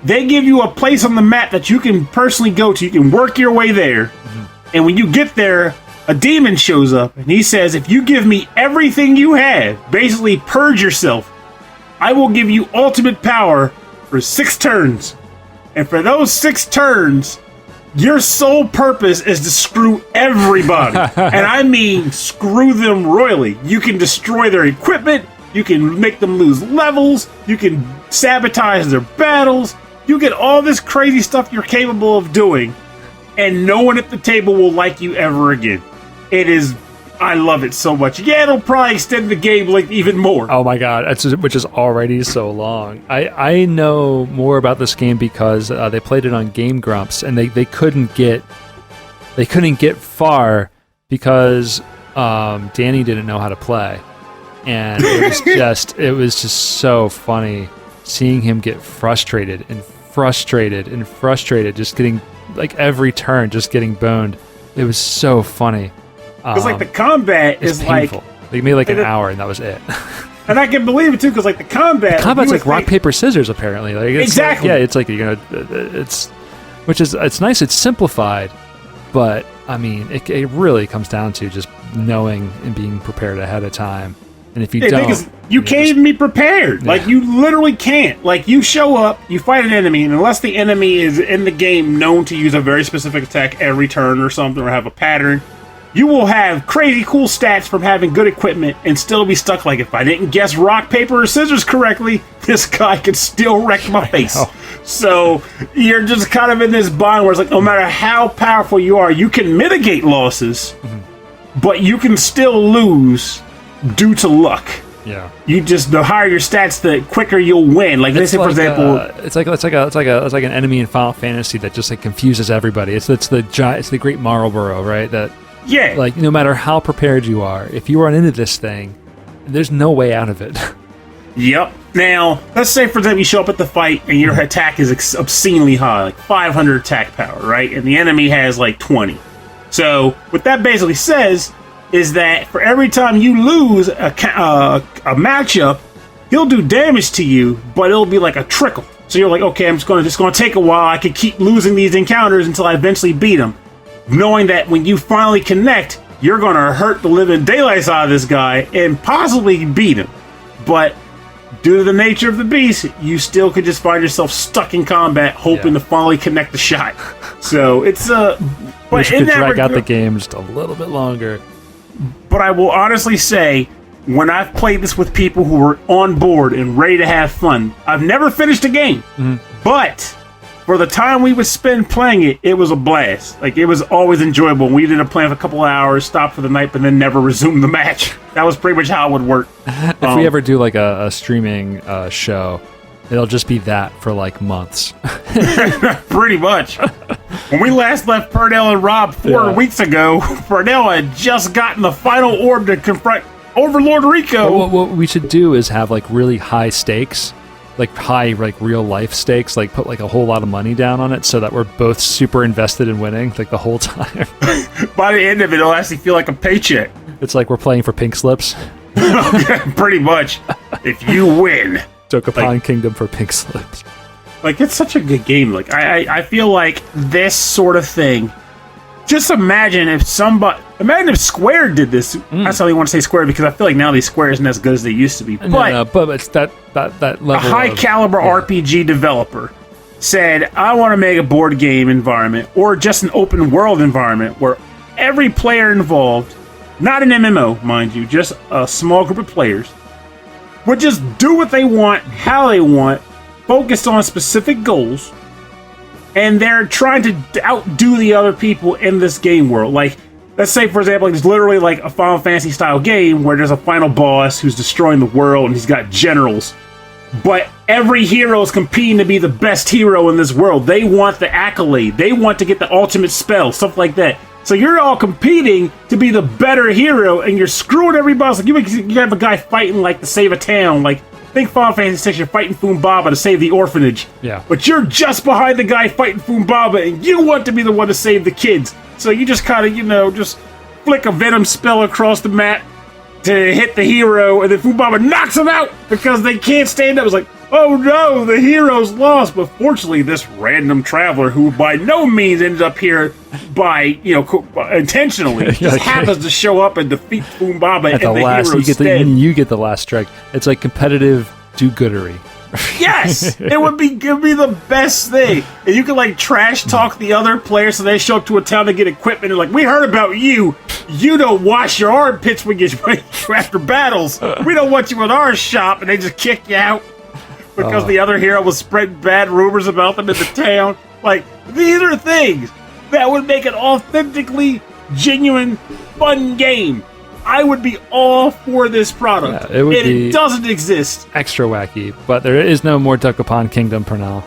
they give you a place on the map that you can personally go to. You can work your way there. And when you get there, a demon shows up and he says, if you give me everything you have, basically purge yourself, I will give you ultimate power for 6 turns. And for those 6 turns, your sole purpose is to screw everybody. And I mean screw them royally. You can destroy their equipment, you can make them lose levels, you can sabotage their battles, you get all this crazy stuff you're capable of doing, and no one at the table will like you ever again. I love it so much. Yeah, it'll probably extend the game even more. Oh my god, which is already so long. I know more about this game because they played it on Game Grumps, and they couldn't get far because Danny didn't know how to play, and it was just so funny seeing him get frustrated, just getting like every turn, just getting boned. It was so funny. Because like the combat is painful. Like they made like an hour, and that was it. And I can believe it too, because like the combat's like rock paper scissors apparently. Like it's exactly. Like, yeah, it's like you're gonna. It's nice. It's simplified, but I mean, it really comes down to just knowing and being prepared ahead of time. And if you don't, you can't even be prepared. Yeah. Like you literally can't. Like you show up, you fight an enemy, and unless the enemy is in the game known to use a very specific attack every turn or something, or have a pattern, you will have crazy cool stats from having good equipment and still be stuck. Like, if I didn't guess rock, paper, or scissors correctly, this guy could still wreck my face. So you're just kind of in this bind where it's like, no matter how powerful you are, you can mitigate losses, but you can still lose due to luck. Yeah. The higher your stats, the quicker you'll win. Like this, for example, it's like an enemy in Final Fantasy that just like confuses everybody. It's the Great Marlborough, right? That. Yeah. Like, no matter how prepared you are, if you run into this thing, there's no way out of it. Yep. Now, let's say, for example, you show up at the fight and your attack is obscenely high, like 500 attack power, right? And the enemy has like 20. So, what that basically says is that for every time you lose a matchup, he'll do damage to you, but it'll be like a trickle. So you're like, okay, I'm just going to take a while. I can keep losing these encounters until I eventually beat him. Knowing that when you finally connect, you're going to hurt the living daylights out of this guy and possibly beat him. But due to the nature of the beast, you still could just find yourself stuck in combat, hoping to finally connect the shot. So it's but you could drag out the game just a little bit longer. But I will honestly say, when I've played this with people who were on board and ready to have fun, I've never finished a game, but for the time we would spend playing it, it was a blast. Like, it was always enjoyable. We ended up playing for a couple of hours, stopped for the night, but then never resumed the match. That was pretty much how it would work. If we ever do, like, a streaming show, it'll just be that for, like, months. Pretty much. When we last left Purnell and Rob 4 weeks ago, Purnell had just gotten the final orb to confront Overlord Riko. What we should do is have, like, really high stakes. Like high, like real life stakes, like put like a whole lot of money down on it so that we're both super invested in winning like the whole time. By the end of it, it'll actually feel like a paycheck. It's like we're playing for pink slips. Pretty much. If you win. Dokapon Kingdom for pink slips. Like, it's such a good game. Like, I feel like this sort of thing. Just imagine if Square did this. I certainly want to say Square because I feel like now these Square isn't as good as they used to be. But it's that level. A high caliber RPG developer said, I want to make a board game environment or just an open world environment where every player involved, not an MMO, mind you, just a small group of players, would just do what they want, how they want, focused on specific goals. And they're trying to outdo the other people in this game world. Like, let's say, for example, it's literally like a Final Fantasy style game where there's a final boss who's destroying the world and he's got generals. But every hero is competing to be the best hero in this world. They want the accolade. They want to get the ultimate spell, stuff like that. So you're all competing to be the better hero, and you're screwing everybody else. Like you have a guy fighting like to save a town, like. Think Final Fantasy VI, you're fighting Fumbaba to save the orphanage. Yeah. But you're just behind the guy fighting Fumbaba, and you want to be the one to save the kids. So you just kind of, just flick a venom spell across the map to hit the hero, and then Fumbaba knocks him out because they can't stand up. It's like, oh no, the hero's lost. But fortunately, this random traveler, who by no means ended up here by, intentionally, just happens to show up and defeat Fumbaba and the hero's stead. You get the last strike. It's like competitive do-goodery. Yes! It would be the best thing. And you can, like, trash talk the other players so they show up to a town to get equipment and, like, we heard about you. You don't wash your armpits when you after battles. We don't want you in our shop, and they just kick you out because the other hero was spreading bad rumors about them in the town. Like, these are things that would make an authentically genuine, fun game. I would be all for this product. Yeah, it doesn't exist. Extra wacky, but there is no more Dokapon Kingdom for now.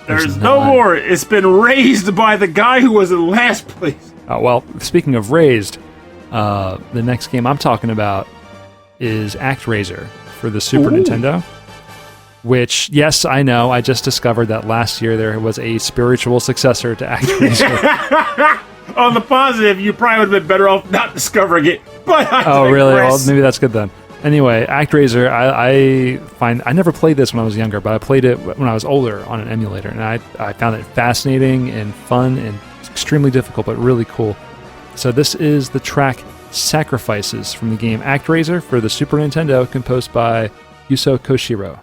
There's no more. It's been raised by the guy who was in last place. Well, speaking of raised, The next game I'm talking about is Actraiser for the Super Nintendo. Which, yes, I know. I just discovered that last year there was a spiritual successor to Actraiser. On the positive, you probably would have been better off not discovering it. But really? Well, maybe that's good then. Anyway, Actraiser, I never played this when I was younger, but I played it when I was older on an emulator, and I found it fascinating and fun and extremely difficult, but really cool. So this is the track Sacrifices from the game Actraiser for the Super Nintendo, composed by Yuzo Koshiro.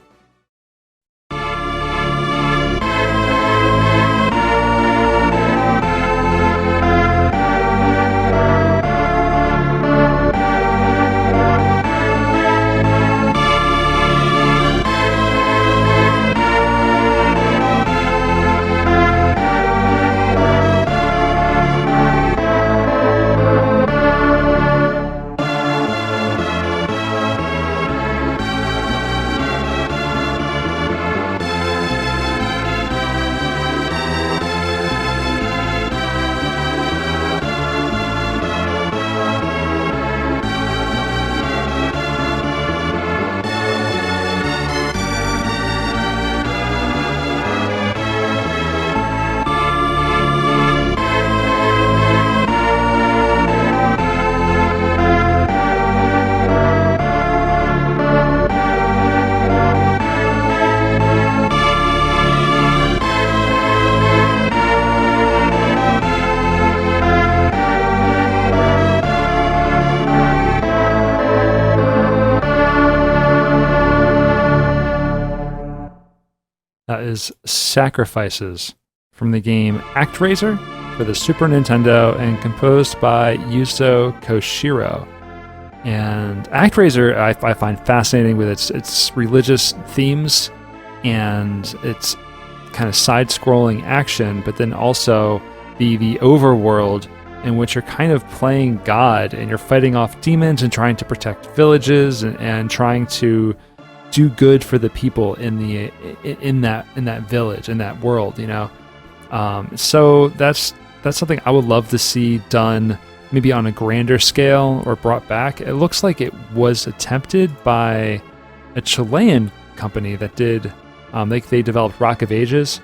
Is Sacrifices from the game Actraiser for the Super Nintendo and composed by Yuzo Koshiro. And Actraiser I find fascinating with its religious themes and its kind of side-scrolling action, but then also the overworld in which you're kind of playing God and you're fighting off demons and trying to protect villages and trying to do good for the people in that village, in that world, you know. So that's something I would love to see done maybe on a grander scale or brought back. It looks like it was attempted by a Chilean company that did they developed Rock of Ages,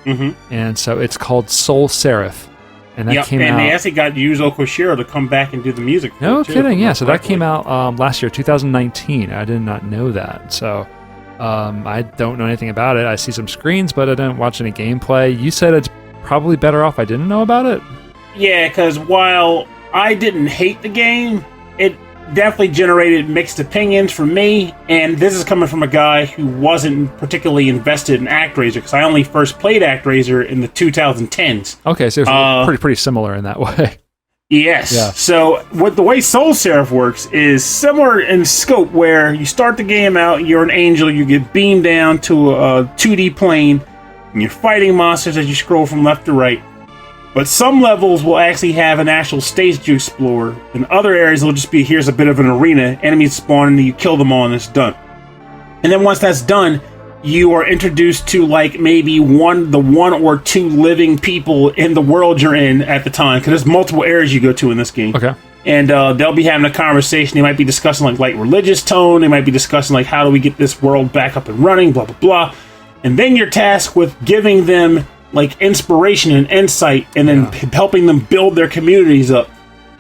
and so it's called Soul Seraph. And that came out. And they actually got Yuzo Koshiro to come back and do the music. No kidding, yeah. So that came out last year, 2019. I did not know that. So I don't know anything about it. I see some screens, but I didn't watch any gameplay. You said it's probably better off I didn't know about it? Yeah, because while I didn't hate the game, it definitely generated mixed opinions from me, and this is coming from a guy who wasn't particularly invested in Actraiser, because I only first played Actraiser in the 2010s. Okay, so it's pretty similar in that way. Yes. Yeah. So the way Soul Seraph works is similar in scope, where you start the game out, you're an angel, you get beamed down to a 2D plane, and you're fighting monsters as you scroll from left to right. But some levels will actually have an actual stage to explore, and other areas will just be, here's a bit of an arena, enemies spawn, and you kill them all, and it's done. And then once that's done, you are introduced to like maybe the one or two living people in the world you're in at the time, because there's multiple areas you go to in this game. Okay. And they'll be having a conversation. They might be discussing like religious tone. They might be discussing like, how do we get this world back up and running, blah, blah, blah. And then you're tasked with giving them like inspiration and insight, and then helping them build their communities up.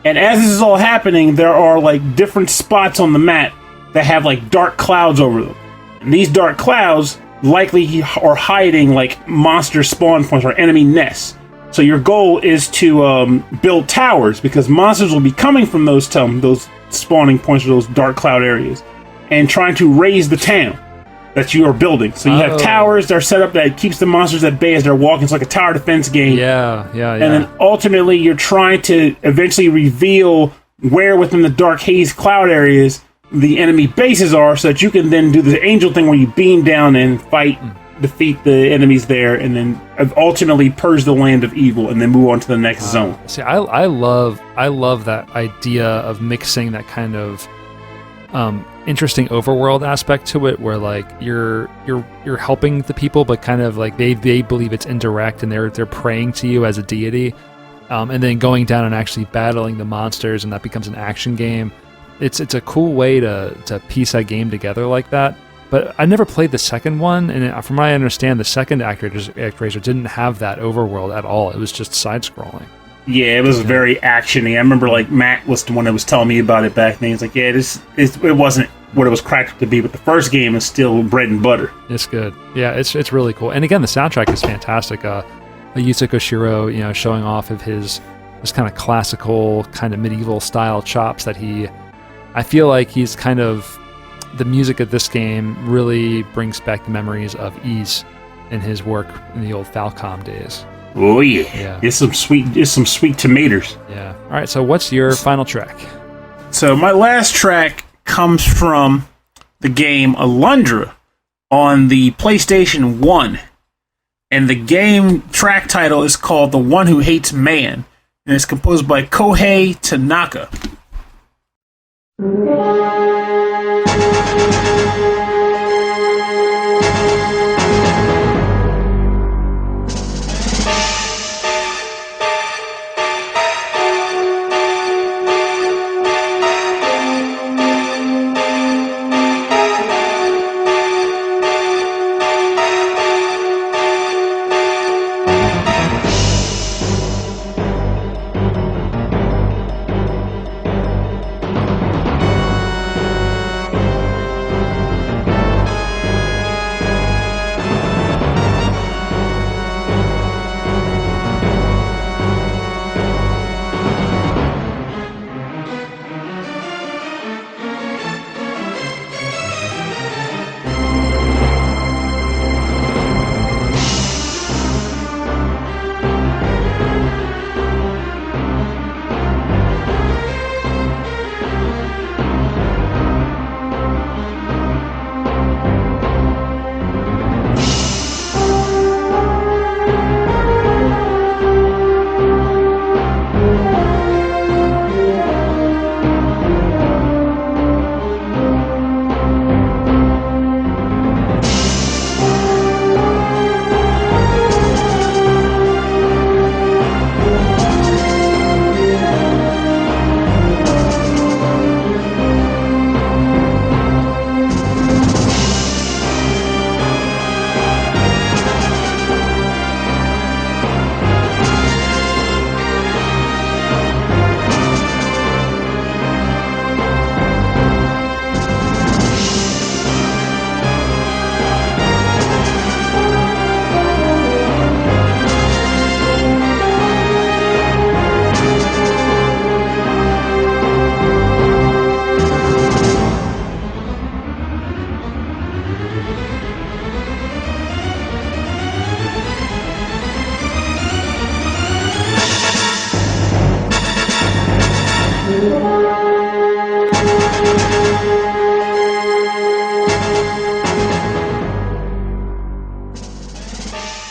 And as this is all happening, there are like different spots on the map that have like dark clouds over them. And these dark clouds likely are hiding like monster spawn points or enemy nests. So your goal is to build towers, because monsters will be coming from those spawning points or those dark cloud areas, and trying to raise the town that you are building. So you have towers that are set up that keeps the monsters at bay as they're walking. It's like a tower defense game. Yeah. And then ultimately you're trying to eventually reveal where within the dark haze cloud areas the enemy bases are, so that you can then do the angel thing where you beam down and fight, defeat the enemies there, and then ultimately purge the land of evil, and then move on to the next zone. See, I love that idea of mixing that kind of interesting overworld aspect to it, where like you're helping the people, but kind of like they believe it's indirect and they're praying to you as a deity. and then going down and actually battling the monsters, and that becomes an action game. It's a cool way to piece that game together like that. But I never played the second one, and from what I understand, the second Actraiser didn't have that overworld at all. It was just side-scrolling. Yeah, it was very actiony. I remember like Matt was the one that was telling me about it back then. He's like, yeah, it wasn't what it was cracked up to be, but the first game is still bread and butter. It's good. Yeah, it's really cool. And again, the soundtrack is fantastic. Yuzo Koshiro, showing off of his kind of classical, kind of medieval style chops that I feel like he's kind of, the music of this game really brings back the memories of Ys and his work in the old Falcom days. Oh yeah. It's some sweet tomatoes. Yeah. All right, so what's your final track? So my last track comes from the game Alundra on the PlayStation 1. And the game track title is called The One Who Hates Man. And it's composed by Kohei Tanaka.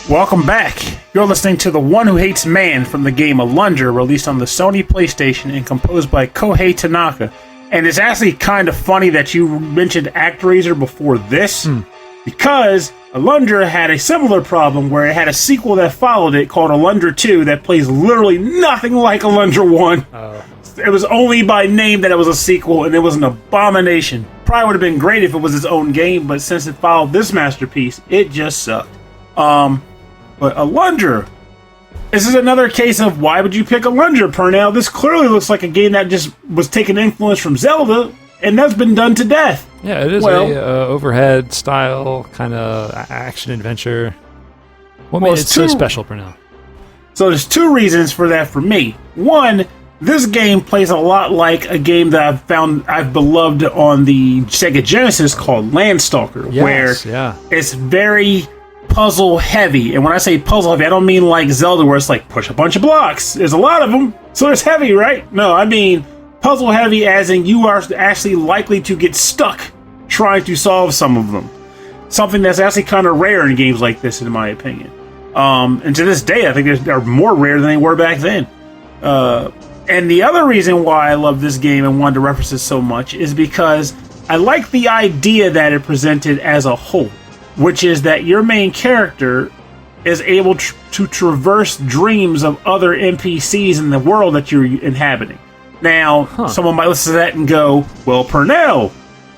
Welcome back. You're listening to The One Who Hates Man from the game Alundra, released on the Sony PlayStation and composed by Kohei Tanaka. And it's actually kind of funny that you mentioned Actraiser before this, because Alundra had a similar problem where it had a sequel that followed it called Alundra 2 that plays literally nothing like Alundra 1. It was only by name that it was a sequel, and it was an abomination. Probably would have been great if it was its own game, but since it followed this masterpiece, it just sucked. But Alundra, this is another case of why would you pick Alundra, Purnell? This clearly looks like a game that just was taking influence from Zelda, and that's been done to death. Yeah, it is a overhead style kind of action adventure. What made it so special, Purnell? So there's two reasons for that for me. One, this game plays a lot like a game that I've beloved on the Sega Genesis called Landstalker, where it's very puzzle heavy. And when I say puzzle heavy, I don't mean like Zelda where it's like push a bunch of blocks. There's a lot of them, so it's heavy, right? No, I mean puzzle heavy as in you are actually likely to get stuck trying to solve some of them. Something that's actually kind of rare in games like this, in my opinion. And to this day, I think they're more rare than they were back then. And the other reason why I love this game and wanted to reference it so much is because I like the idea that it presented as a whole, which is that your main character is able to traverse dreams of other NPCs in the world that you're inhabiting. Now, someone might listen to that and go, well, Pernell,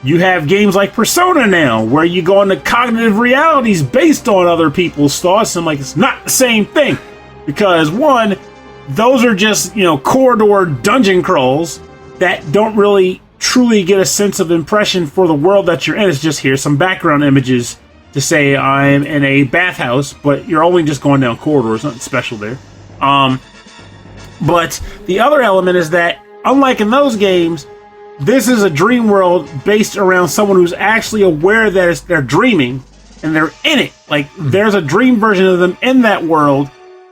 you have games like Persona now, where you go into cognitive realities based on other people's thoughts. I'm like, it's not the same thing. Because, one, those are just, corridor dungeon crawls that don't really truly get a sense of impression for the world that you're in. It's just, here's some background images to say I'm in a bathhouse, but you're only just going down corridors, nothing special there. But the other element is that, unlike in those games, this is a dream world based around someone who's actually aware that they're dreaming and they're in it. Like, there's a dream version of them in that world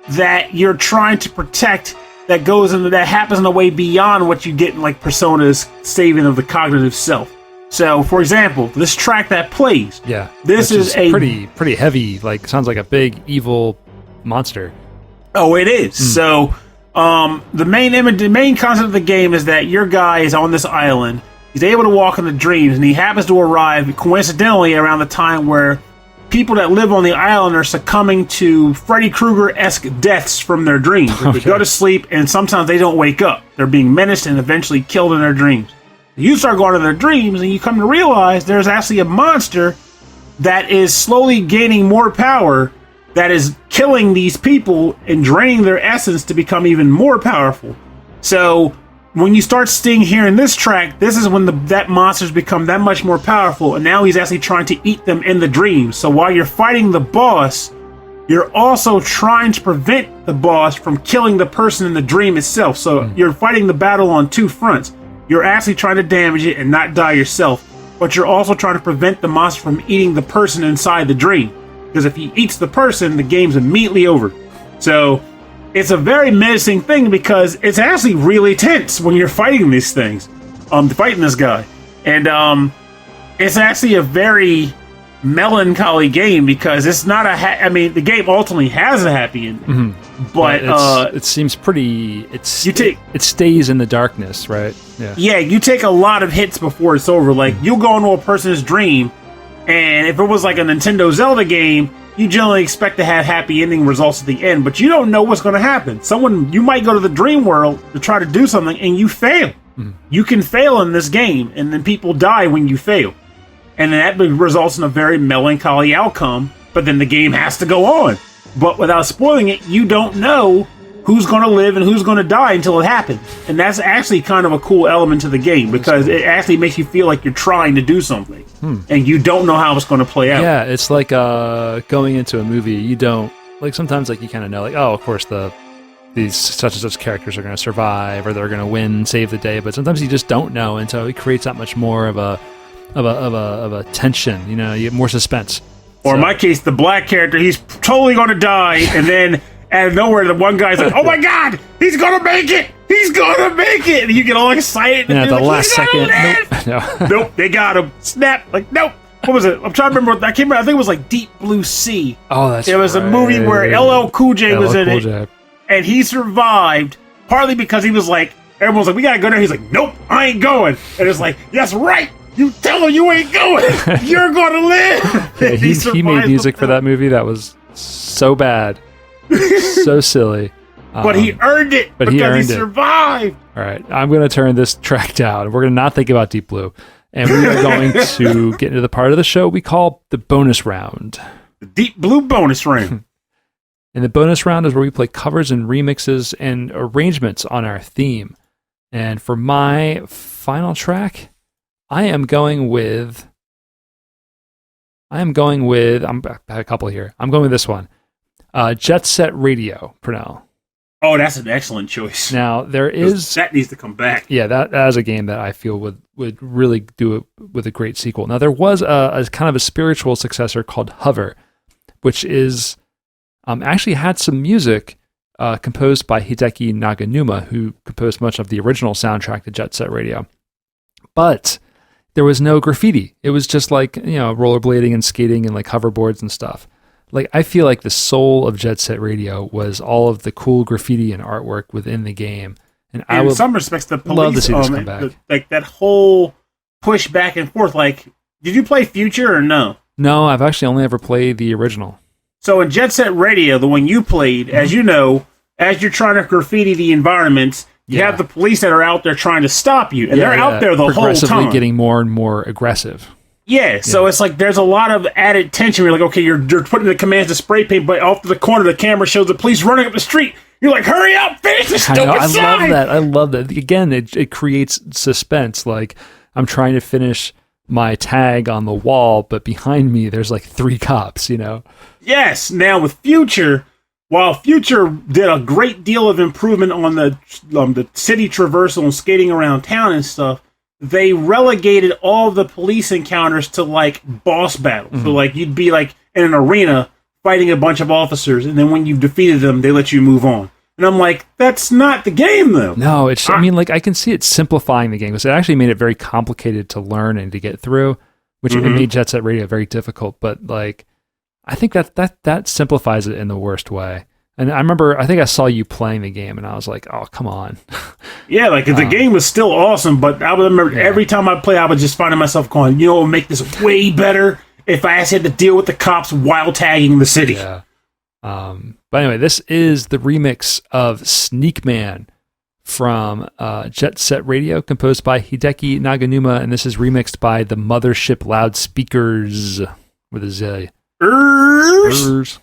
that you're trying to protect that goes into that happens in a way beyond what you get in like Persona's saving of the cognitive self. So, for example, this track that plays. Yeah. This is a pretty heavy, like sounds like a big evil monster. Oh, it is. So, the main concept of the game is that your guy is on this island. He's able to walk in the dreams, and he happens to arrive coincidentally around the time where people that live on the island are succumbing to Freddy Krueger-esque deaths from their dreams. They go to sleep, and sometimes they don't wake up. They're being menaced and eventually killed in their dreams. You start going to their dreams, and you come to realize there's actually a monster that is slowly gaining more power, that is killing these people and draining their essence to become even more powerful. So, when you start hearing this track, this is when that monster's become that much more powerful, and now he's actually trying to eat them in the dreams. So while you're fighting the boss, you're also trying to prevent the boss from killing the person in the dream itself. So you're fighting the battle on two fronts. You're actually trying to damage it and not die yourself, but you're also trying to prevent the monster from eating the person inside the dream. Because if he eats the person, the game's immediately over. So it's a very menacing thing because it's actually really tense when you're fighting these things. Fighting this guy. And it's actually a very melancholy game because it's not the game ultimately has a happy ending. But it seems pretty it stays in the darkness, right? Yeah, you take a lot of hits before it's over. Like you'll go into a person's dream, and if it was like a Nintendo Zelda game, you generally expect to have happy ending results at the end, but you don't know what's going to happen. You might go to the dream world to try to do something, and you fail. You can fail in this game, and then people die when you fail. And that results in a very melancholy outcome, but then the game has to go on. But without spoiling it, you don't know who's going to live and who's going to die until it happens. And that's actually kind of a cool element to the game, because it actually makes you feel like you're trying to do something, and you don't know how it's going to play out. Yeah, it's like going into a movie. You don't, like sometimes like you kind of know, like, oh, of course these such and such characters are going to survive, or they're going to win, save the day, but sometimes you just don't know, and so it creates that much more of a tension, you get more suspense. Or in my case, the black character, he's totally going to die, and then out of nowhere, the one guy's like, oh my god, he's going to make it! He's going to make it! And you get all excited. Yeah, the like, last second. Nope. Nope, they got him. Snap. Like, nope. What was it? I'm trying to remember. I think it was like Deep Blue Sea. Oh, that's right. It was a movie where LL Cool J was in it, and he survived, partly because he was like, everyone's like, we got to go there. He's like, nope, I ain't going. And it's like, that's right. You tell him you ain't going. You're going to live. Yeah, he made music for that movie that was so bad. So silly. But he earned it because he survived. All right. I'm going to turn this track down. We're going to not think about Deep Blue. And we are going to get into the part of the show we call the bonus round. The Deep Blue bonus round. And the bonus round is where we play covers and remixes and arrangements on our theme. And for my final track, I have a couple here. I'm going with this one. Jet Set Radio, Pernell. Oh, that's an excellent choice. Now, that needs to come back. Yeah, that is a game that I feel would really do it with a great sequel. Now, there was a kind of a spiritual successor called Hover, which is actually had some music composed by Hideki Naganuma, who composed much of the original soundtrack to Jet Set Radio. But there was no graffiti. It was just like, rollerblading and skating and like hoverboards and stuff. Like, I feel like the soul of Jet Set Radio was all of the cool graffiti and artwork within the game. And I would in some respects, the police, love to see this come back. Like that whole push back and forth. Like, did you play Future or no? No, I've actually only ever played the original. So in Jet Set Radio, the one you played, as you know, as you're trying to graffiti the environments, you have the police that are out there trying to stop you, and they're out there the whole time. Progressively getting more and more aggressive. Yeah, so it's like there's a lot of added tension. You're like, okay, you're putting the commands to spray paint, but off to the corner, the camera shows the police running up the street. You're like, hurry up, finish this stupid sign! I love that. Again, it creates suspense. Like, I'm trying to finish my tag on the wall, but behind me, there's like 3 cops, you know? Yes, now with Future... While Future did a great deal of improvement on the city traversal and skating around town and stuff, they relegated all the police encounters to like boss battles. Mm-hmm. So like you'd be like in an arena fighting a bunch of officers, and then when you've defeated them, they let you move on. And I'm like, that's not the game though. No, I mean, like I can see it simplifying the game because it actually made it very complicated to learn and to get through, which it made Jet Set Radio very difficult. But like, I think that simplifies it in the worst way. And I remember, I think I saw you playing the game, and I was like, "Oh, come on!" Yeah, like the game was still awesome, but I remember every time I play, I was just finding myself going, "You know, what would make this way better if I actually had to deal with the cops while tagging the city." Yeah. But anyway, this is the remix of Sneakman from Jet Set Radio, composed by Hideki Naganuma, and this is remixed by the Mothership Loudspeakerz with a Z. Ers.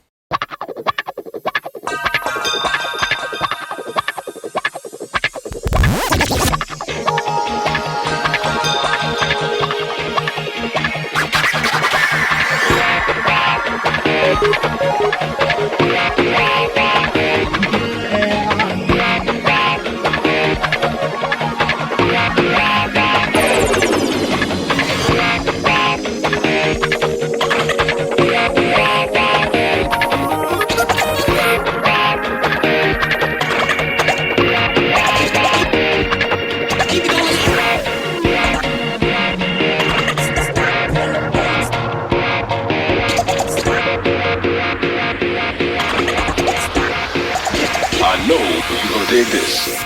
Dig this.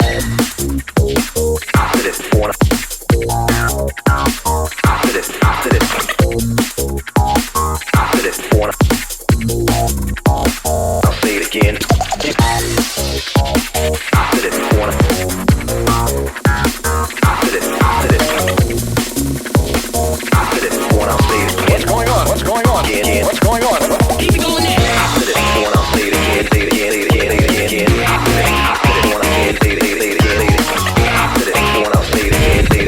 I'll say it again. What's going on? What's going on? Keep it going there. I'll say it again, say it again, say it again, say it again. Say it again, say it again, say it again.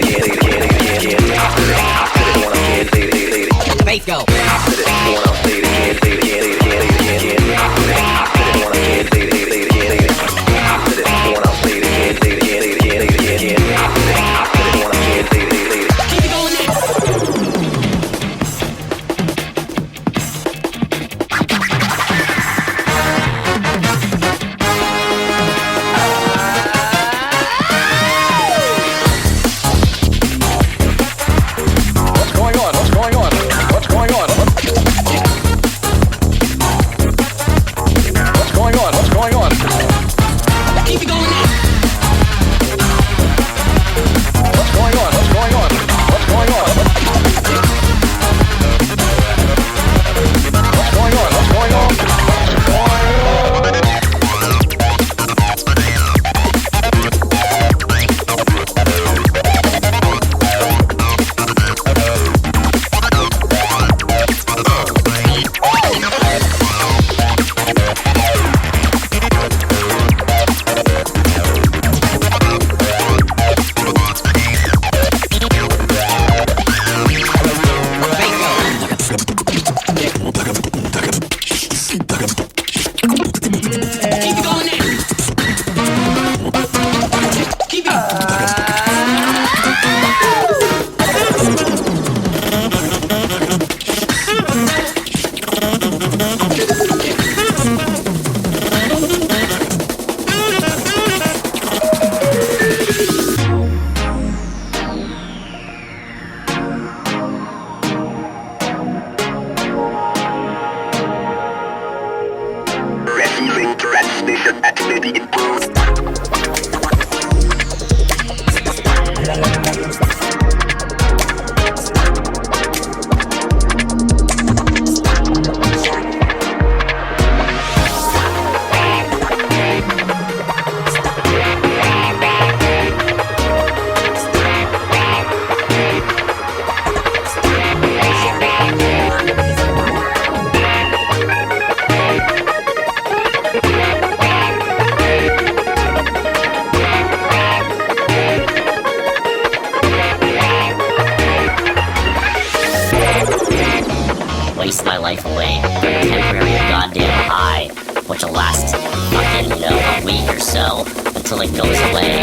until it goes away.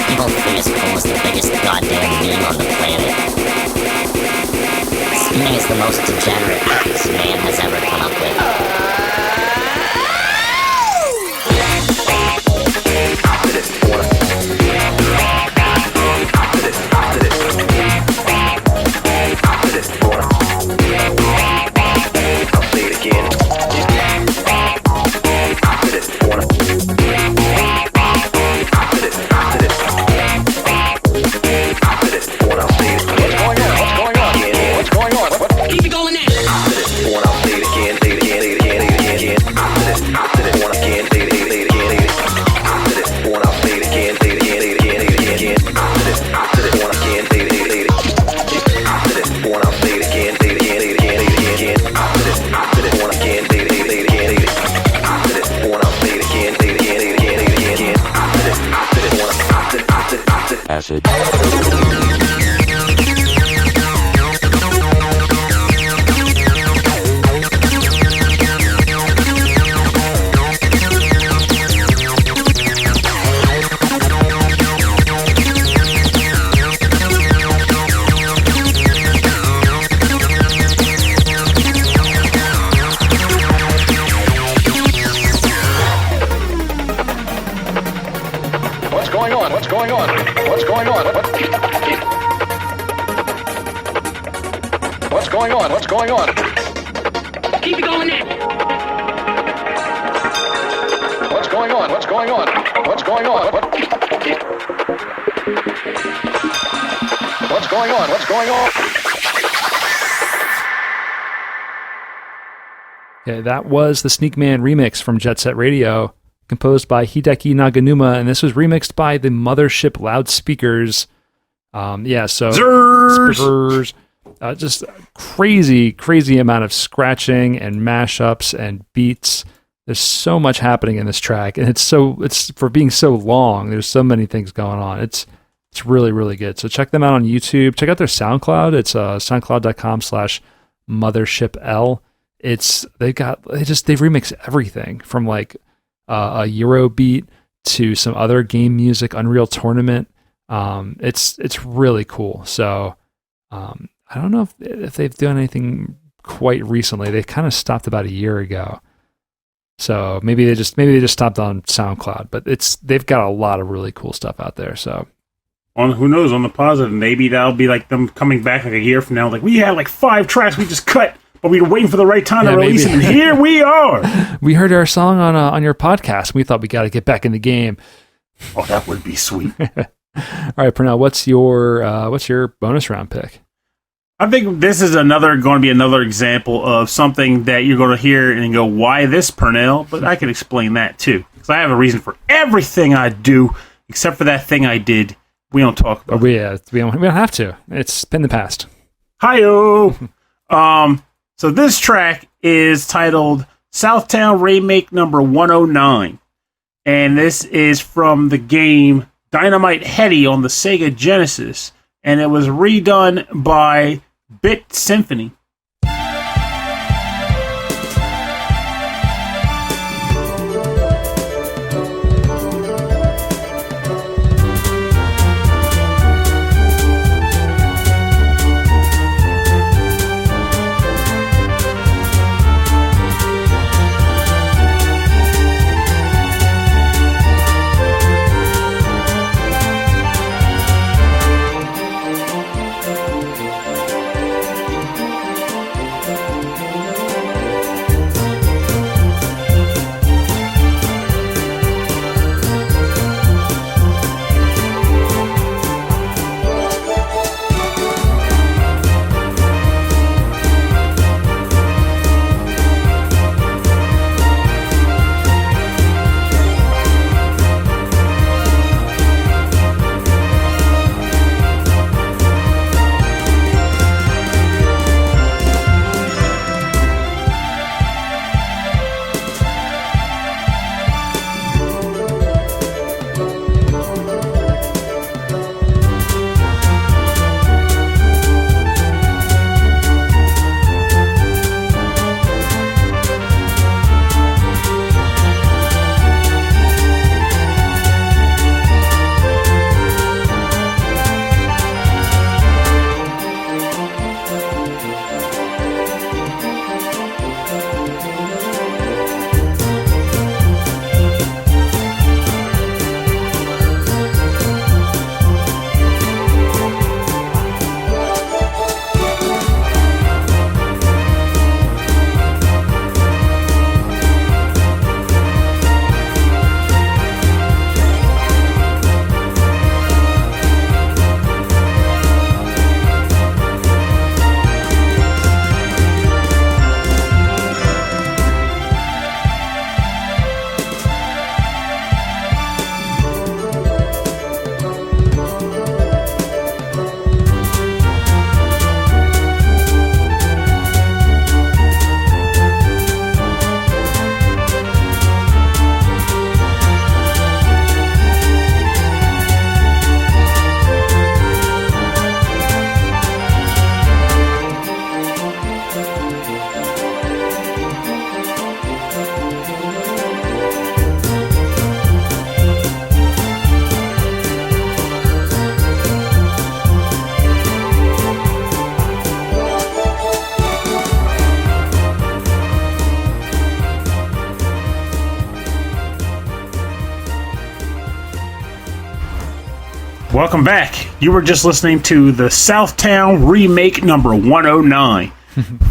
People think it's almost the biggest goddamn meme on the planet. Spinning is the most degenerate act man has ever come up with. Acid. What's going on? Keep it going in. What's going on? What's going on? What's going on? What's going on? What's going on? Yeah, that was the Sneakman remix from Jet Set Radio, composed by Hideki Naganuma, and this was remixed by the Mothership Loudspeakerz. Zers. Just crazy amount of scratching and mashups and beats. There's so much happening in this track, and it's for being so long. There's so many things going on. It's really, really good. So check them out on YouTube. Check out their SoundCloud. It's soundcloud.com/mothershipl. They remix everything from like a Euro beat to some other game music, Unreal Tournament. It's really cool. So I don't know if they've done anything quite recently. They kind of stopped about a year ago. So maybe they just stopped on SoundCloud, but they've got a lot of really cool stuff out there. So who knows, on the positive, maybe that'll be like them coming back like a year from now. Like, we had like 5 tracks we just cut, but we were waiting for the right time to release them, and here we are. We heard our song on your podcast, and we thought we got to get back in the game. Oh, that would be sweet. All right, Pernell, what's your bonus round pick? I think this is going to be another example of something that you're going to hear and go, why this, Pernell? But I can explain that too, because I have a reason for everything I do, except for that thing I did. We don't talk about it. We don't have to. It's been the past. Hi-yo! So this track is titled Southtown Remake number 109. And this is from the game Dynamite Headdy on the Sega Genesis. And it was redone by BitSymphony. Welcome back. You were just listening to the Southtown remake number 109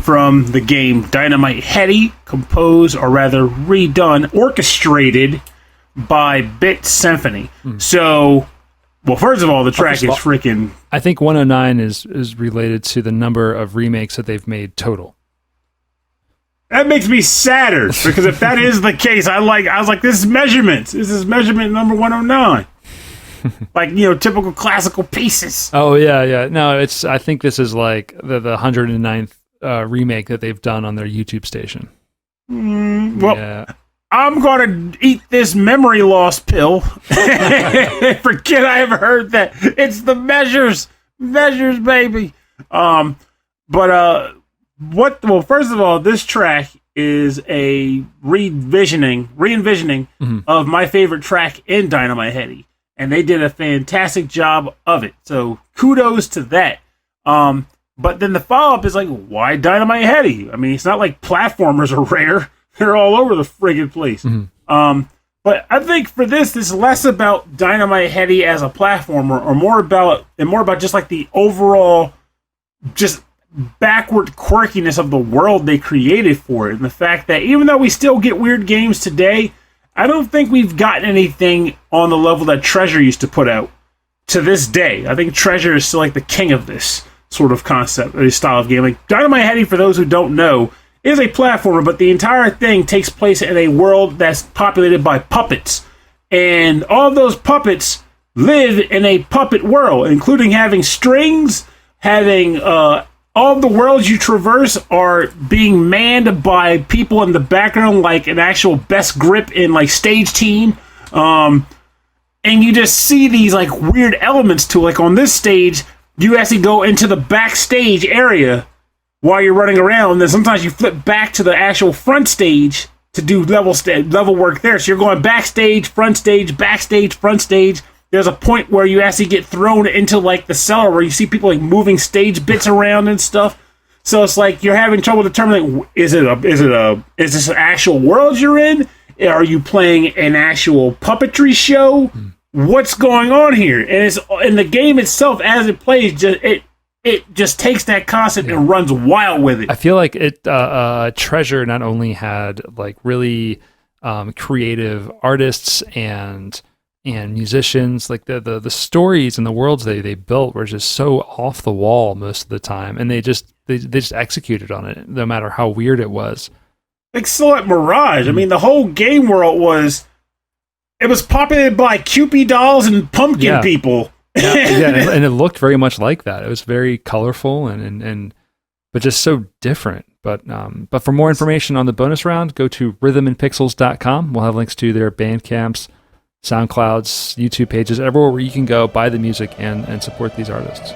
from the game Dynamite Headdy, composed, or rather redone, orchestrated by BitSymphony. So, well, first of all, the track is freaking... I think 109 is related to the number of remakes that they've made total. That makes me sadder, because if that is the case, I was like, this is measurements. This is measurement number 109. Like, typical classical pieces. Oh, yeah. No, I think this is like the 109th remake that they've done on their YouTube station. Well, yeah. I'm going to eat this memory loss pill. Forget I ever heard that. It's the measures. Measures, baby. Well, first of all, this track is a re-envisioning of my favorite track in Dynamite Headdy. And they did a fantastic job of it. So kudos to that. But then the follow-up is like, why Dynamite Headdy? I mean, it's not like platformers are rare. They're all over the friggin' place. But I think for this is less about Dynamite Headdy as a platformer, or more about just like the overall just backward quirkiness of the world they created for it. And the fact that even though we still get weird games today, I don't think we've gotten anything on the level that Treasure used to put out to this day. I think Treasure is still like the king of this sort of concept, or style of game. Like Dynamite Headdy, for those who don't know, is a platformer, but the entire thing takes place in a world that's populated by puppets. And all of those puppets live in a puppet world, including having strings, having all of the worlds you traverse are being manned by people in the background, like an actual best grip in like stage team. And you just see these like weird elements to it. Like on this stage, you actually go into the backstage area while you're running around. And then sometimes you flip back to the actual front stage to do level work there. So you're going backstage, front stage, backstage, front stage. There's a point where you actually get thrown into like the cellar where you see people like moving stage bits around and stuff. So it's like you're having trouble determining, is this an actual world you're in? Are you playing an actual puppetry show? What's going on here? And the game itself, as it plays, it just takes that concept and runs wild with it. I feel like Treasure not only had like really creative artists and musicians, like the stories and the worlds they built were just so off the wall most of the time, and they just executed on it no matter how weird it was. Like so at Mirage, I mean, the whole game world was populated by Cupid dolls and pumpkin people. And it looked very much like that. It was very colorful and but just so different. But for more information on the bonus round, go to rhythmandpixels.com. We'll have links to their Bandcamps, SoundClouds, YouTube pages, everywhere where you can go buy the music and support these artists.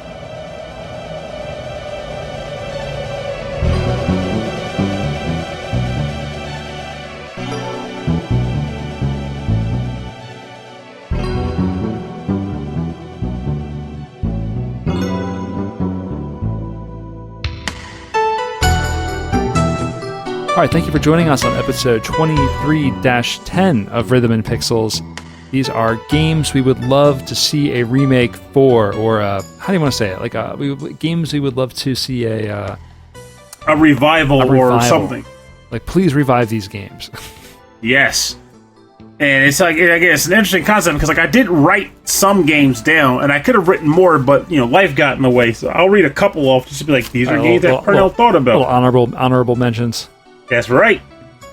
All right, thank you for joining us on episode 23-10 of Rhythm and Pixels. These are games we would love to see a remake for, or how do you want to say it? Like games we would love to see a revival or something. Like, please revive these games. Yes. And it's like, again, it's an interesting concept because like I did write some games down, and I could have written more, but life got in the way. So I'll read a couple off just to be like, these are games that Pernell thought about. Little honorable mentions. That's right.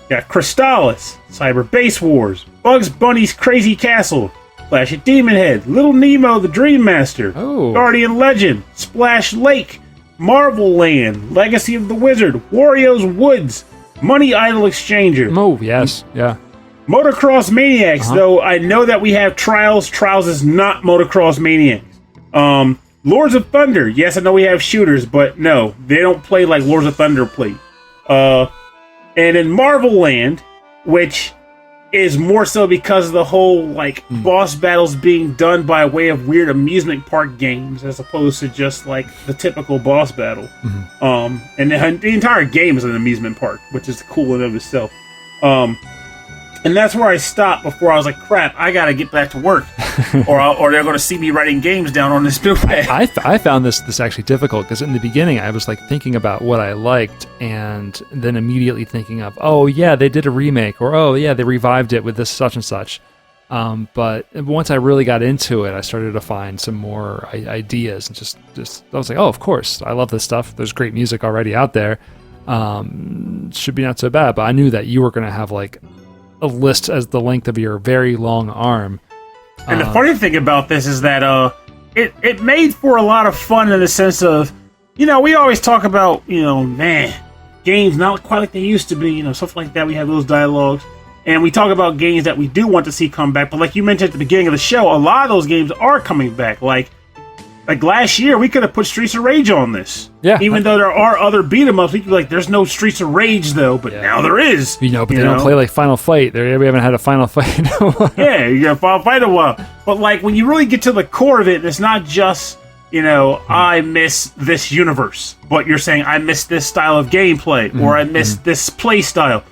Got Crystallis, Cyber Base Wars, Bugs Bunny's Crazy Castle, Flash of Demon Head, Little Nemo the Dream Master, Guardian Legend, Splash Lake, Marvel Land, Legacy of the Wizard, Wario's Woods, Money Idol Exchanger. Oh, yes. Yeah. Motocross Maniacs, though I know that we have Trials. Trials is not Motocross Maniacs. Lords of Thunder. Yes, I know we have shooters, but no, they don't play like Lords of Thunder play. And in Marvel Land, which is more so because of the whole boss battles being done by way of weird amusement park games as opposed to just like the typical boss battle. And the entire game is an amusement park, which is cool in and of itself. And that's where I stopped before I was like, crap, I gotta get back to work. or they're going to see me writing games down on this notepad. I found this actually difficult because in the beginning I was like thinking about what I liked and then immediately thinking of, oh yeah, they did a remake, or oh yeah, they revived it with this such and such. But once I really got into it, I started to find some more ideas and just I was like, oh, of course, I love this stuff. There's great music already out there. Should be not so bad. But I knew that you were going to have like a list as the length of your very long arm. And the funny thing about this is that it made for a lot of fun in the sense of, we always talk about, games not quite like they used to be, stuff like that. We have those dialogues. And we talk about games that we do want to see come back. But like you mentioned at the beginning of the show, a lot of those games are coming back. Like last year, we could have put Streets of Rage on this. Yeah. Even though there are other beat-em-ups, we could be like, there's no Streets of Rage, though. But now there is. But they don't play like Final Fight. We haven't had a Final Fight in a while. Yeah, you got Final Fight in a while. But like, when you really get to the core of it, it's not just, I miss this universe. But you're saying, I miss this style of gameplay. Or I miss this play style.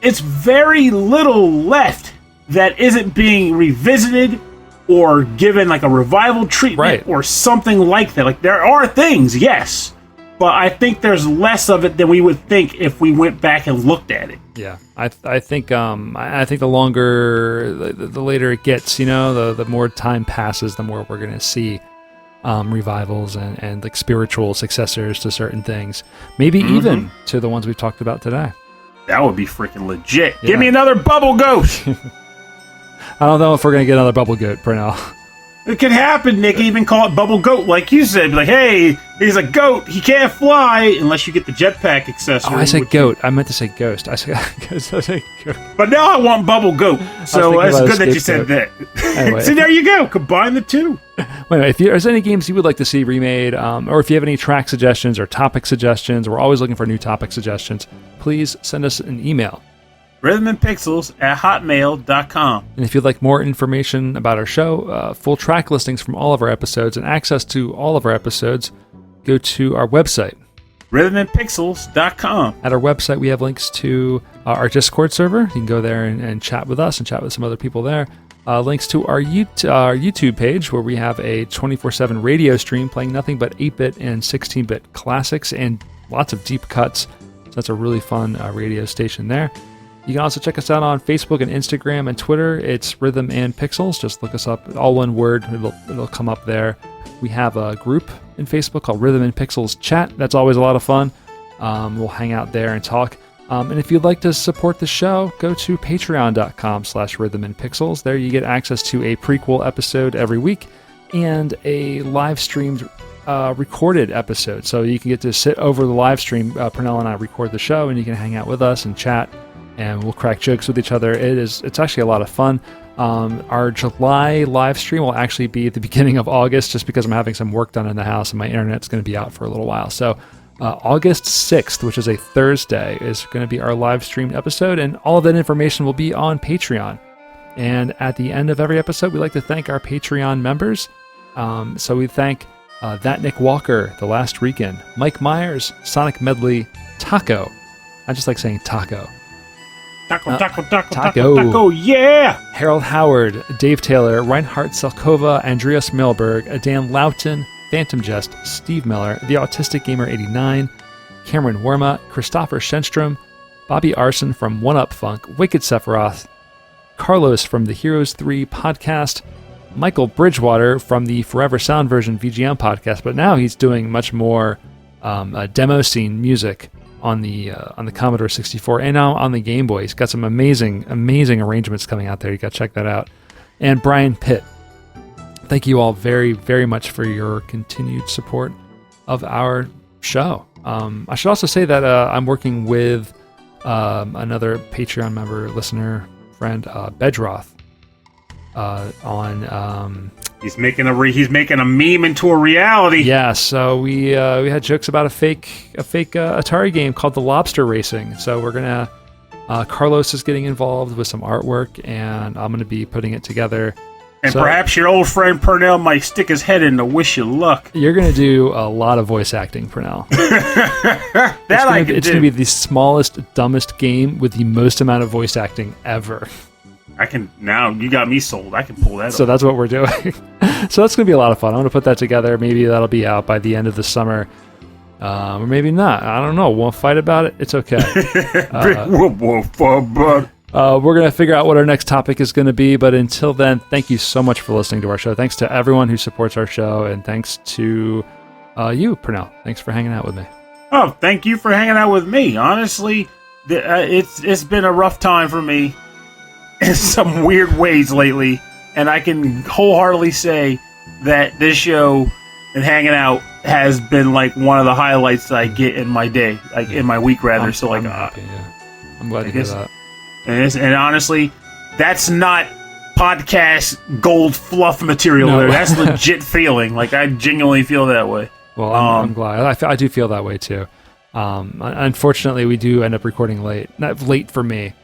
It's very little left that isn't being revisited or given like a revival treatment or something like that. Like there are things, yes, but I think there's less of it than we would think if we went back and looked at it. Yeah, I think the longer, the later it gets, the more time passes, the more we're going to see revivals and like spiritual successors to certain things, maybe even to the ones we've talked about today. That would be freaking legit. Yeah. Give me another Bubble Goat! I don't know if we're going to get another Bubble Goat for now. It could happen, Nick. Even call it Bubble Goat, like you said. Be like, hey, he's a goat. He can't fly unless you get the jetpack accessory. Oh, I said goat. I meant to say ghost. I said goat. But now I want Bubble Goat. So it's good that you said that. Anyway, so there you go. Combine the two. Anyway, if there's any games you would like to see remade, or if you have any track suggestions or topic suggestions, we're always looking for new topic suggestions. Please send us an email. rhythmandpixels@hotmail.com. And if you'd like more information about our show, full track listings from all of our episodes, and access to all of our episodes, go to our website, rhythmandpixels.com. At our website, we have links to our Discord server. You can go there and chat with us and chat with some other people there. Links to our YouTube page, where we have a 24/7 radio stream playing nothing but 8-bit and 16-bit classics and lots of deep cuts. So that's a really fun radio station there. You can also check us out on Facebook and Instagram and Twitter. It's Rhythm and Pixels. Just look us up, all one word. It'll come up there. We have a group in Facebook called Rhythm and Pixels Chat. That's always a lot of fun. We'll hang out there and talk. And if you'd like to support the show, go to patreon.com/rhythmandpixels. There you get access to a prequel episode every week and a live streamed recorded episode. So you can get to sit over the live stream. Pernell and I record the show, and you can hang out with us and chat. And we'll crack jokes with each other. It's actually a lot of fun. Our July live stream will actually be at the beginning of August, just because I'm having some work done in the house and my internet's going to be out for a little while. So August 6th, which is a Thursday, is going to be our live streamed episode, and all of that information will be on Patreon. And at the end of every episode, we like to thank our Patreon members. So we thank That Nick Walker, The Last Rican, Mike Myers, Sonic Medley, Taco. I just like saying Taco. Taco, yeah! Harold Howard, Dave Taylor, Reinhard Selkova, Andreas Milberg, Dan Loughton, Phantom Jest, Steve Miller, The Autistic Gamer 89, Cameron Worma, Christopher Shenstrom, Bobby Arson from One Up Funk, Wicked Sephiroth, Carlos from the Heroes 3 podcast, Michael Bridgewater from the Forever Sound Version VGM podcast, but now he's doing much more demo scene music on the Commodore 64 and now on the Game Boy. He's got some amazing arrangements coming out there. You got to check that out. And Brian Pitt. Thank you all very, very much for your continued support of our show. I should also say that I'm working with another Patreon member, listener, friend, Bedroth, on he's making a meme into a reality. Yeah, so we had jokes about a fake Atari game called The Lobster Racing. So we're gonna Carlos is getting involved with some artwork, and I'm gonna be putting it together. And perhaps your old friend Pernell might stick his head in to wish you luck. You're gonna do a lot of voice acting, Pernell. It's gonna be the smallest, dumbest game with the most amount of voice acting ever. I can now. You got me sold. I can pull that. So off. that's what we're doing. So that's gonna be a lot of fun. I'm gonna put that together. Maybe that'll be out by the end of the summer, or maybe not. I don't know. Won't fight about it. It's okay. We're gonna figure out what our next topic is gonna be. But until then, thank you so much for listening to our show. Thanks to everyone who supports our show, and thanks to you, Pernell. Thanks for hanging out with me. Oh, thank you for hanging out with me. Honestly, it's been a rough time for me in some weird ways lately, and I can wholeheartedly say that this show and hanging out has been like one of the highlights that I get in my day, like in my week rather. I'm happy, yeah. I'm glad to hear that. And honestly, that's not podcast gold fluff material. No. There. That's legit feeling. Like I genuinely feel that way. Well, I'm glad. I do feel that way too. Unfortunately, we do end up recording late. Not late for me.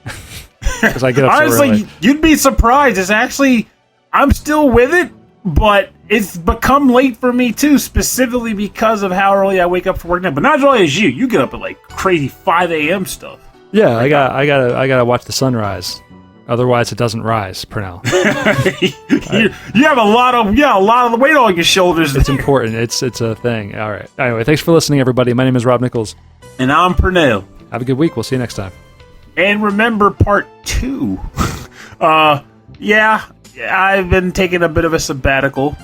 Because I get up honestly, so early. You'd be surprised. It's actually, I'm still with it, but it's become late for me too, specifically because of how early I wake up for work now. But not as early as you. You get up at like crazy 5 a.m. stuff. Yeah, I gotta watch the sunrise. Otherwise, it doesn't rise. Pernell. you have a lot of the weight on your shoulders. It's important. It's a thing. All right. Anyway, thanks for listening, everybody. My name is Rob Nichols, and I'm Pernell. Have a good week. We'll see you next time. And remember part 2. Yeah, I've been taking a bit of a sabbatical,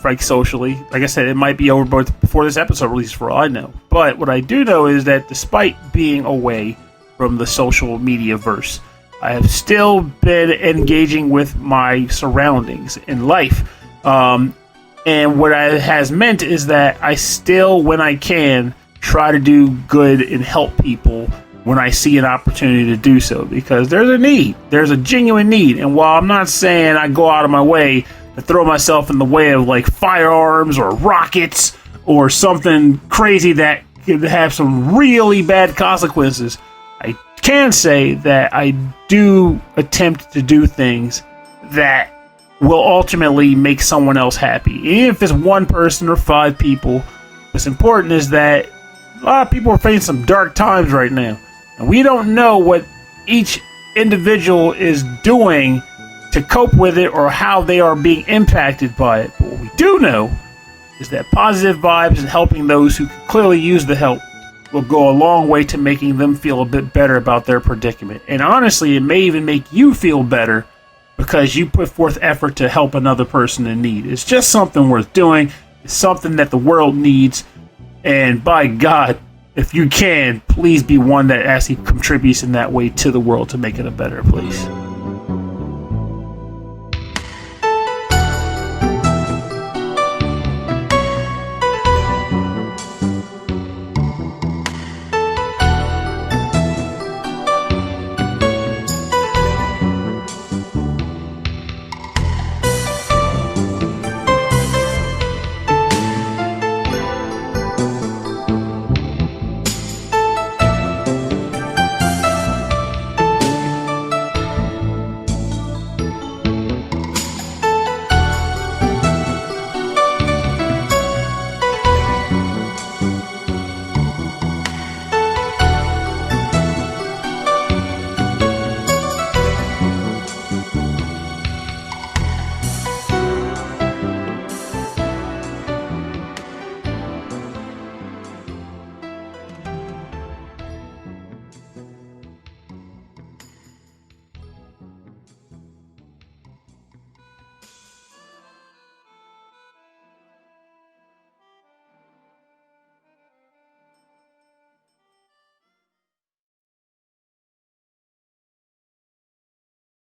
like socially. Like I said, it might be over before this episode releases for all I know. But what I do know is that despite being away from the social media verse, I have still been engaging with my surroundings in life. And what it has meant is that I still, when I can, try to do good and help people when I see an opportunity to do so, because there's a need. There's a genuine need. And while I'm not saying I go out of my way to throw myself in the way of like firearms or rockets or something crazy that could have some really bad consequences, I can say that I do attempt to do things that will ultimately make someone else happy. Even if it's one person or 5 people, what's important is that a lot of people are facing some dark times right now. And we don't know what each individual is doing to cope with it or how they are being impacted by it. But what we do know is that positive vibes and helping those who can clearly use the help will go a long way to making them feel a bit better about their predicament. And honestly, it may even make you feel better because you put forth effort to help another person in need. It's just something worth doing. It's something that the world needs. And by God, if you can, please be one that actually contributes in that way to the world to make it a better place.